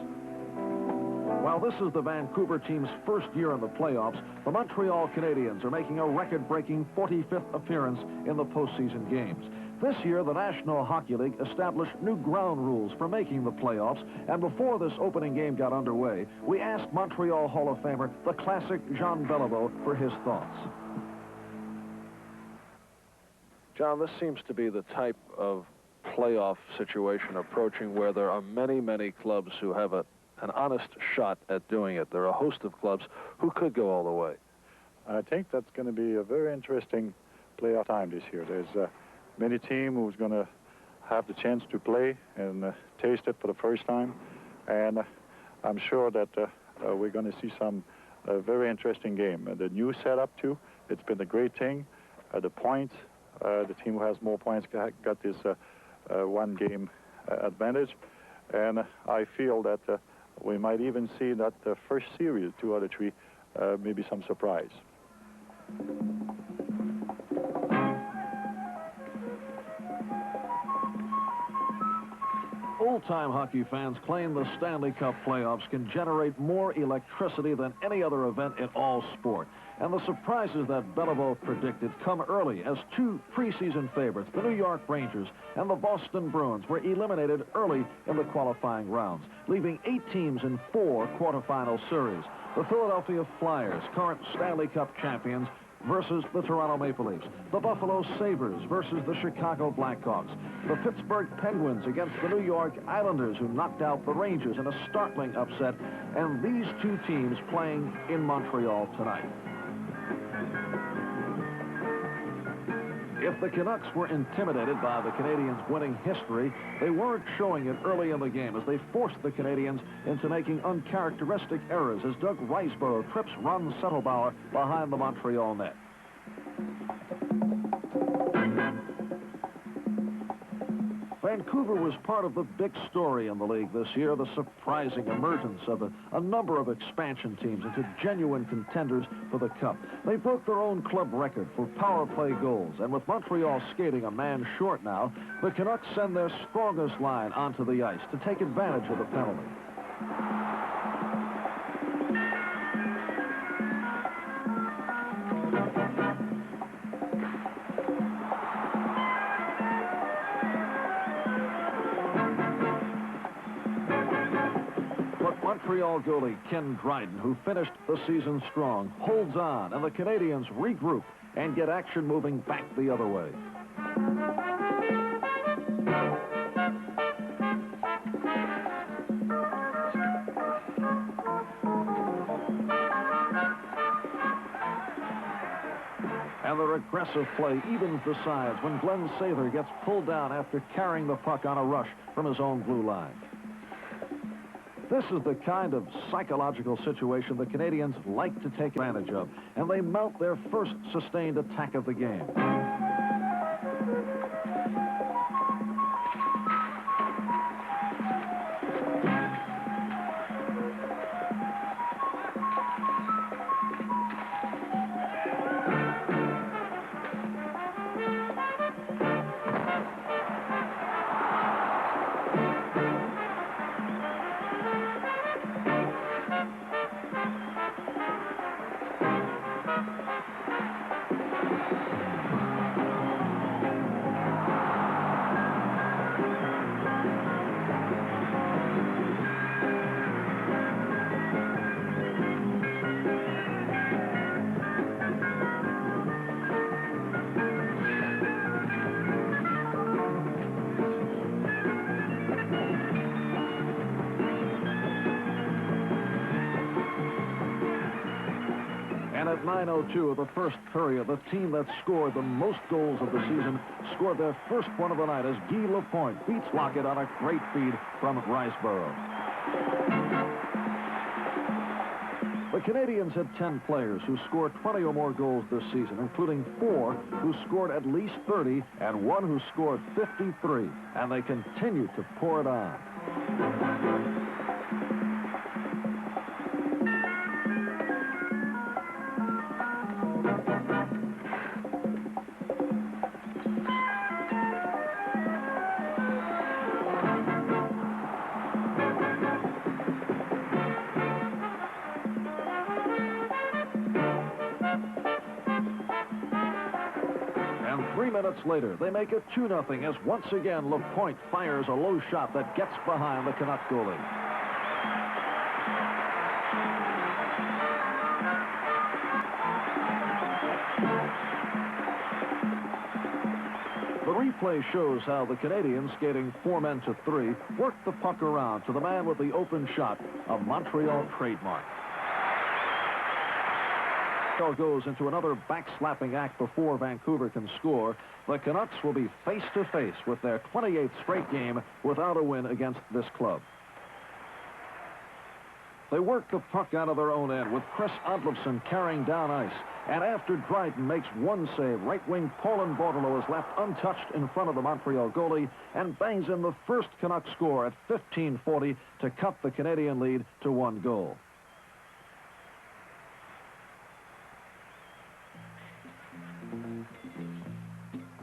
While this is the Vancouver team's first year in the playoffs, the Montreal Canadiens are making a record-breaking 45th appearance in the postseason games. This year, the National Hockey League established new ground rules for making the playoffs, and before this opening game got underway, we asked Montreal Hall of Famer, the classic Jean Beliveau, for his thoughts. John, this seems to be the type of playoff situation approaching where there are many, many clubs who have an honest shot at doing it. There are a host of clubs who could go all the way. I think that's going to be a very interesting playoff time this year. There's many teams who's going to have the chance to play and taste it for the first time. And I'm sure that we're going to see some very interesting game. The new setup, too, it's been a great thing. The points, the team who has more points got this one-game advantage. And I feel that we might even see that the first series, 2 out of 3, maybe some surprise. Old-time hockey fans claim the Stanley Cup playoffs can generate more electricity than any other event in all sport. And the surprises that Beliveau predicted come early as 2 preseason favorites, the New York Rangers and the Boston Bruins, were eliminated early in the qualifying rounds, leaving 8 teams in 4 quarterfinal series. The Philadelphia Flyers, current Stanley Cup champions, versus the Toronto Maple Leafs, the Buffalo Sabres versus the Chicago Blackhawks, the Pittsburgh Penguins against the New York Islanders, who knocked out the Rangers in a startling upset, and these 2 teams playing in Montreal tonight. If the Canucks were intimidated by the Canadiens' winning history, they weren't showing it early in the game as they forced the Canadiens into making uncharacteristic errors as Doug Riseborough trips Ron Settlebauer behind the Montreal net. Vancouver was part of the big story in the league this year, the surprising emergence of a number of expansion teams into genuine contenders for the Cup. They broke their own club record for power play goals, and with Montreal skating a man short now, the Canucks send their strongest line onto the ice to take advantage of the penalty. Montreal goalie Ken Dryden, who finished the season strong, holds on, and the Canadiens regroup and get action moving back the other way. And their aggressive play evens the sides when Glenn Sather gets pulled down after carrying the puck on a rush from his own blue line. This is the kind of psychological situation the Canadiens like to take advantage of, and they mount their first sustained attack of the game. And at 9:02 of the first period, the team that scored the most goals of the season scored their first one of the night as Guy Lapointe beats Lockett on a great feed from Riseborough. The Canadiens had 10 players who scored 20 or more goals this season, including 4 who scored at least 30 and 1 who scored 53, and they continue to pour it on. And 3 minutes later, they make it 2-0 as once again Lapointe fires a low shot that gets behind the Canuck goalie. The replay shows how the Canadiens, skating 4 men to 3, worked the puck around to the man with the open shot, a Montreal trademark. Goes into another backslapping act before Vancouver can score. The Canucks will be face-to-face with their 28th straight game without a win against this club. They work the puck out of their own end with Chris Odlofsson carrying down ice. And after Dryden makes one save, right wing Paulin Bortolo is left untouched in front of the Montreal goalie and bangs in the first Canuck score at 15:40 to cut the Canadian lead to 1 goal.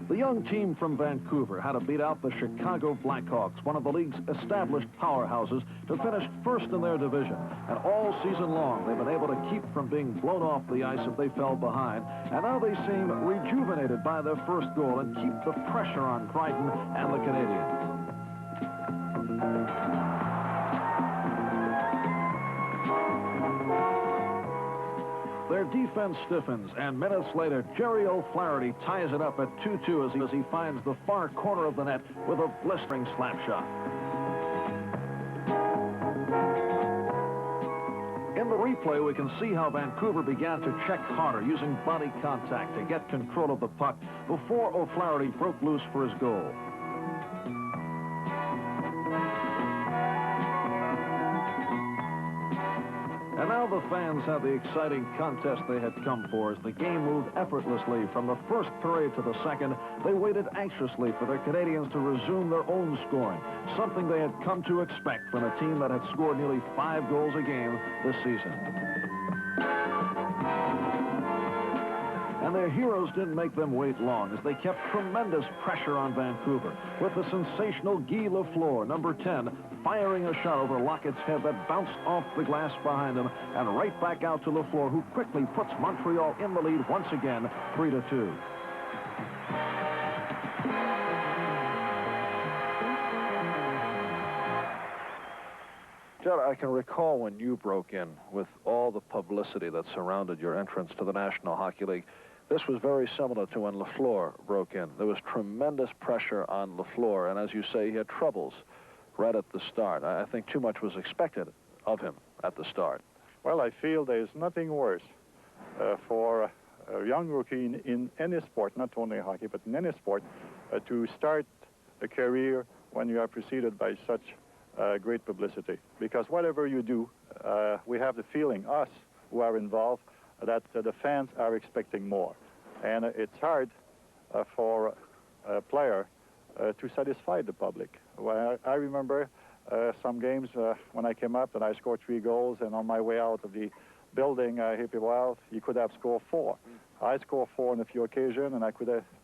The young team from Vancouver had to beat out the Chicago Blackhawks, one of the league's established powerhouses, to finish first in their division. And all season long, they've been able to keep from being blown off the ice if they fell behind. And now they seem rejuvenated by their first goal and keep the pressure on Dryden and the Canadiens. Their defense stiffens, and minutes later, Jerry O'Flaherty ties it up at 2-2 as he finds the far corner of the net with a blistering slap shot. In the replay, we can see how Vancouver began to check harder, using body contact to get control of the puck before O'Flaherty broke loose for his goal. And now the fans have the exciting contest they had come for. As the game moved effortlessly from the first period to the second, they waited anxiously for the Canadians to resume their own scoring, something they had come to expect from a team that had scored nearly 5 goals a game this season. And their heroes didn't make them wait long, as they kept tremendous pressure on Vancouver, with the sensational Guy Lafleur, number 10, firing a shot over Lockett's head that bounced off the glass behind him and right back out to Lafleur, who quickly puts Montreal in the lead once again, 3-2. Judd, I can recall when you broke in with all the publicity that surrounded your entrance to the National Hockey League. This was very similar to when Lafleur broke in. There was tremendous pressure on Lafleur, and as you say, he had troubles right at the start. I think too much was expected of him at the start. Well, I feel there's nothing worse for a young rookie in any sport, not only hockey, but in any sport, to start a career when you are preceded by such great publicity. Because whatever you do, we have the feeling, us who are involved, that the fans are expecting more. And it's hard for a player to satisfy the public. Well, I remember some games when I came up and I scored 3 goals, and on my way out of the building, well, you could have scored 4. I scored 4 on a few occasions, and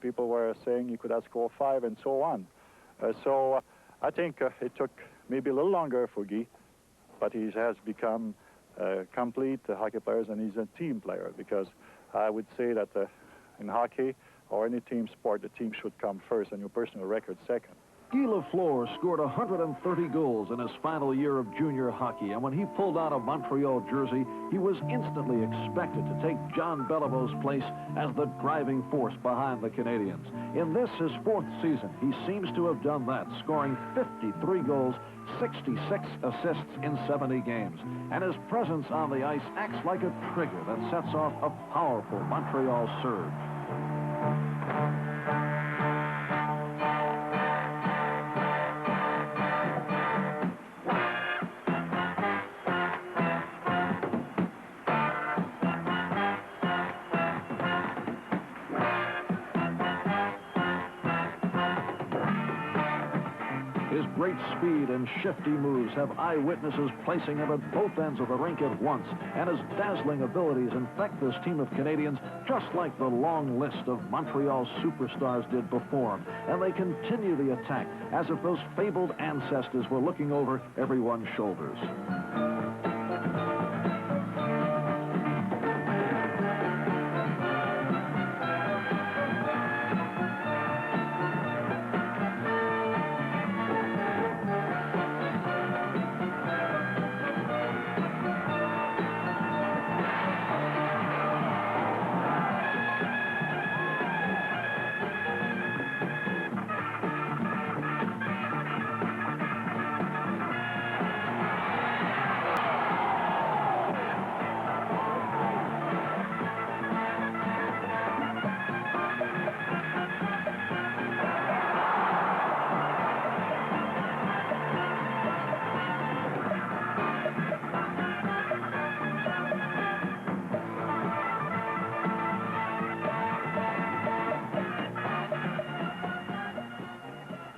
people were saying you could have scored 5, and so on. So I think it took maybe a little longer for Guy, but he has become complete hockey players, and he's a team player, because I would say that in hockey or any team sport, the team should come first and your personal record second. Guy Lafleur scored 130 goals in his final year of junior hockey, and when he pulled out a Montreal jersey, he was instantly expected to take John Beliveau's place as the driving force behind the Canadians. In this, his 4th season, he seems to have done that, scoring 53 goals, 66 assists in 70 games. And his presence on the ice acts like a trigger that sets off a powerful Montreal surge. His great speed and shifty moves have eyewitnesses placing him at both ends of the rink at once, and his dazzling abilities infect this team of Canadians just like the long list of Montreal superstars did before him, and they continue the attack as if those fabled ancestors were looking over everyone's shoulders.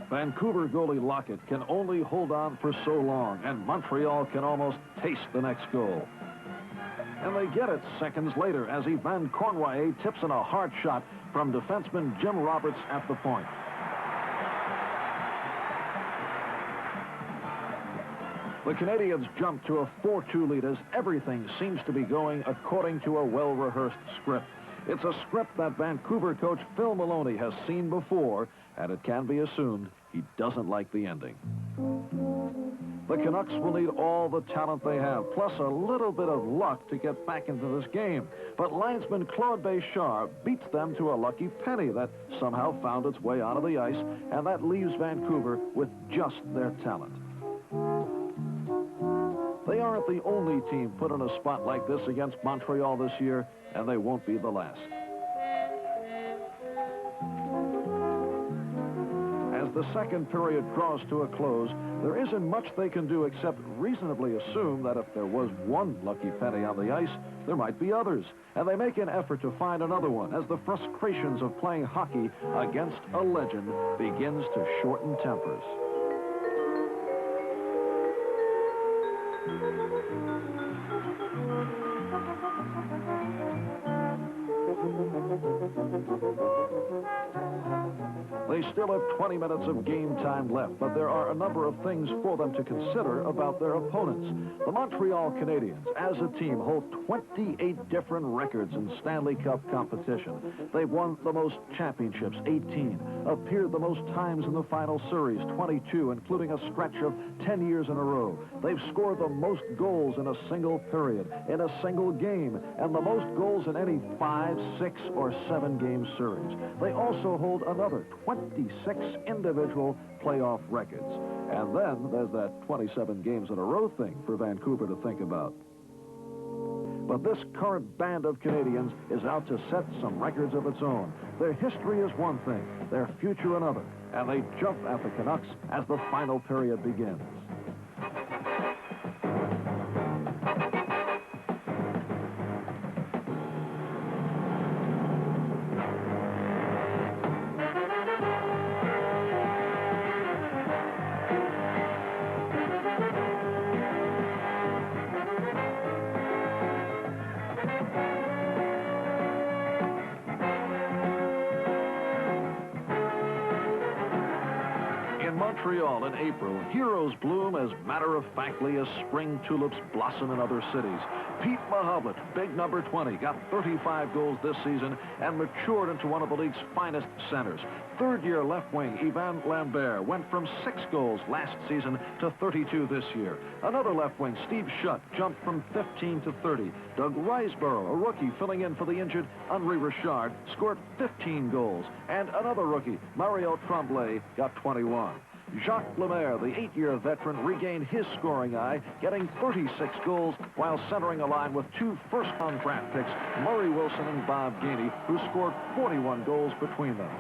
Vancouver goalie Lockett can only hold on for so long, and Montreal can almost taste the next goal. And they get it seconds later as Yvan Cournoyer tips in a hard shot from defenseman Jim Roberts at the point. The Canadians jump to a 4-2 lead as everything seems to be going according to a well-rehearsed script. It's a script that Vancouver coach Phil Maloney has seen before, and it can be assumed he doesn't like the ending. The Canucks will need all the talent they have, plus a little bit of luck to get back into this game. But linesman Claude Béchard beats them to a lucky penny that somehow found its way onto the ice, and that leaves Vancouver with just their talent. They aren't the only team put in a spot like this against Montreal this year, and they won't be the last. As the second period draws to a close, there isn't much they can do except reasonably assume that if there was one lucky penny on the ice, there might be others. And they make an effort to find another one as the frustrations of playing hockey against a legend begins to shorten tempers. They still have 20 minutes of game time left, but there are a number of things for them to consider about their opponents. The Montreal Canadiens, as a team, hold 28 different records in Stanley Cup competition. They've won the most championships, 18, appeared the most times in the final series, 22, including a stretch of 10 years in a row. They've scored the most goals in a single period, in a single game, and the most goals in any 5, 6, or 7 game series. They also hold another 26 individual playoff records. And then there's that 27 games in a row thing for Vancouver to think about. But this current band of Canadians is out to set some records of its own. Their history is one thing, their future another, and they jump at the Canucks as the final period begins. Montreal in April, heroes bloom as matter-of-factly as spring tulips blossom in other cities. Pete Mahovlich, big number 20, got 35 goals this season and matured into one of the league's finest centers. Third-year left wing Ivan Lambert went from 6 goals last season to 32 this year. Another left wing, Steve Shutt, jumped from 15 to 30. Doug Riseborough, a rookie filling in for the injured Henri Richard, scored 15 goals. And another rookie, Mario Tremblay, got 21. Jacques Lemaire, the 8-year veteran, regained his scoring eye, getting 36 goals while centering a line with 2 first-round draft picks, Murray Wilson and Bob Gainey, who scored 41 goals between them.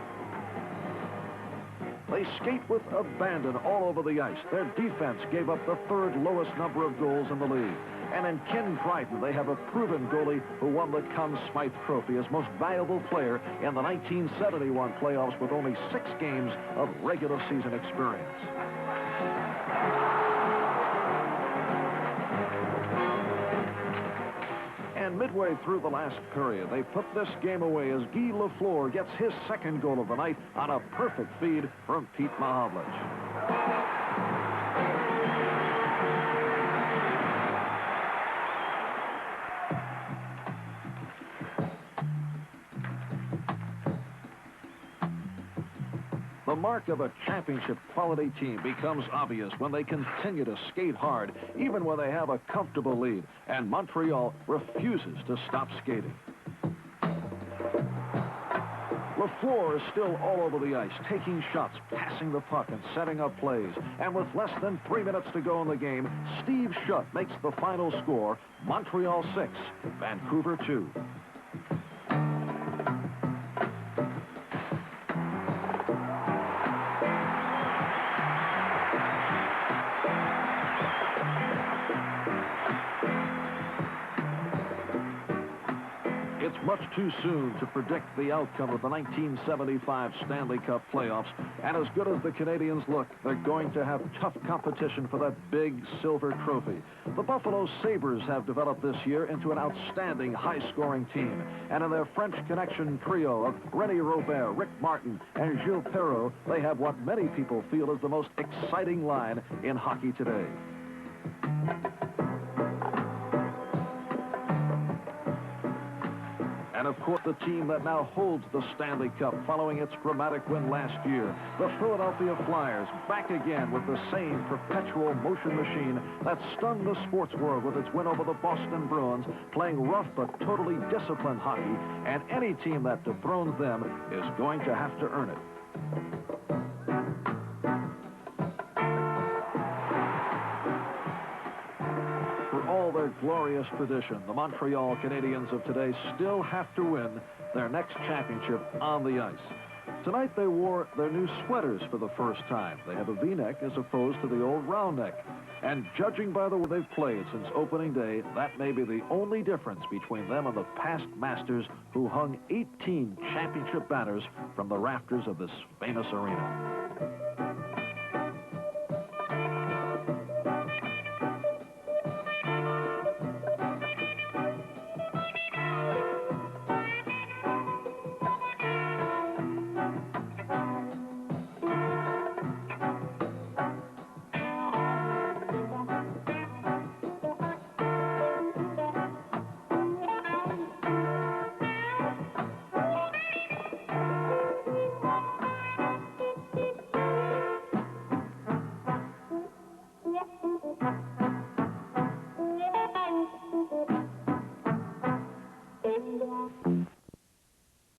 They skate with abandon all over the ice. Their defense gave up the 3rd lowest number of goals in the league. And in Ken Dryden, they have a proven goalie who won the Conn Smythe Trophy as most valuable player in the 1971 playoffs with only 6 games of regular season experience. And midway through the last period, they put this game away as Guy Lafleur gets his 2nd goal of the night on a perfect feed from Pete Mahovlich. The mark of a championship quality team becomes obvious when they continue to skate hard, even when they have a comfortable lead, and Montreal refuses to stop skating. Lafleur is still all over the ice, taking shots, passing the puck, and setting up plays. And with less than 3 minutes to go in the game, Steve Shutt makes the final score, Montreal 6, Vancouver 2. It's much too soon to predict the outcome of the 1975 Stanley Cup playoffs, and as good as the Canadiens look, they're going to have tough competition for that big silver trophy. The Buffalo Sabres have developed this year into an outstanding high-scoring team, and in their French Connection trio of René Robert, Rick Martin, and Gilles Perreault, they have what many people feel is the most exciting line in hockey today. And of course, the team that now holds the Stanley Cup following its dramatic win last year, the Philadelphia Flyers, back again with the same perpetual motion machine that stunned the sports world with its win over the Boston Bruins, playing rough but totally disciplined hockey, and any team that dethrones them is going to have to earn it. their glorious tradition, the Montreal Canadiens of today still have to win their next championship on the ice. Tonight they wore their new sweaters for the first time. They have a V-neck as opposed to the old round neck. And judging by the way they've played since opening day, that may be the only difference between them and the past masters who hung 18 championship banners from the rafters of this famous arena.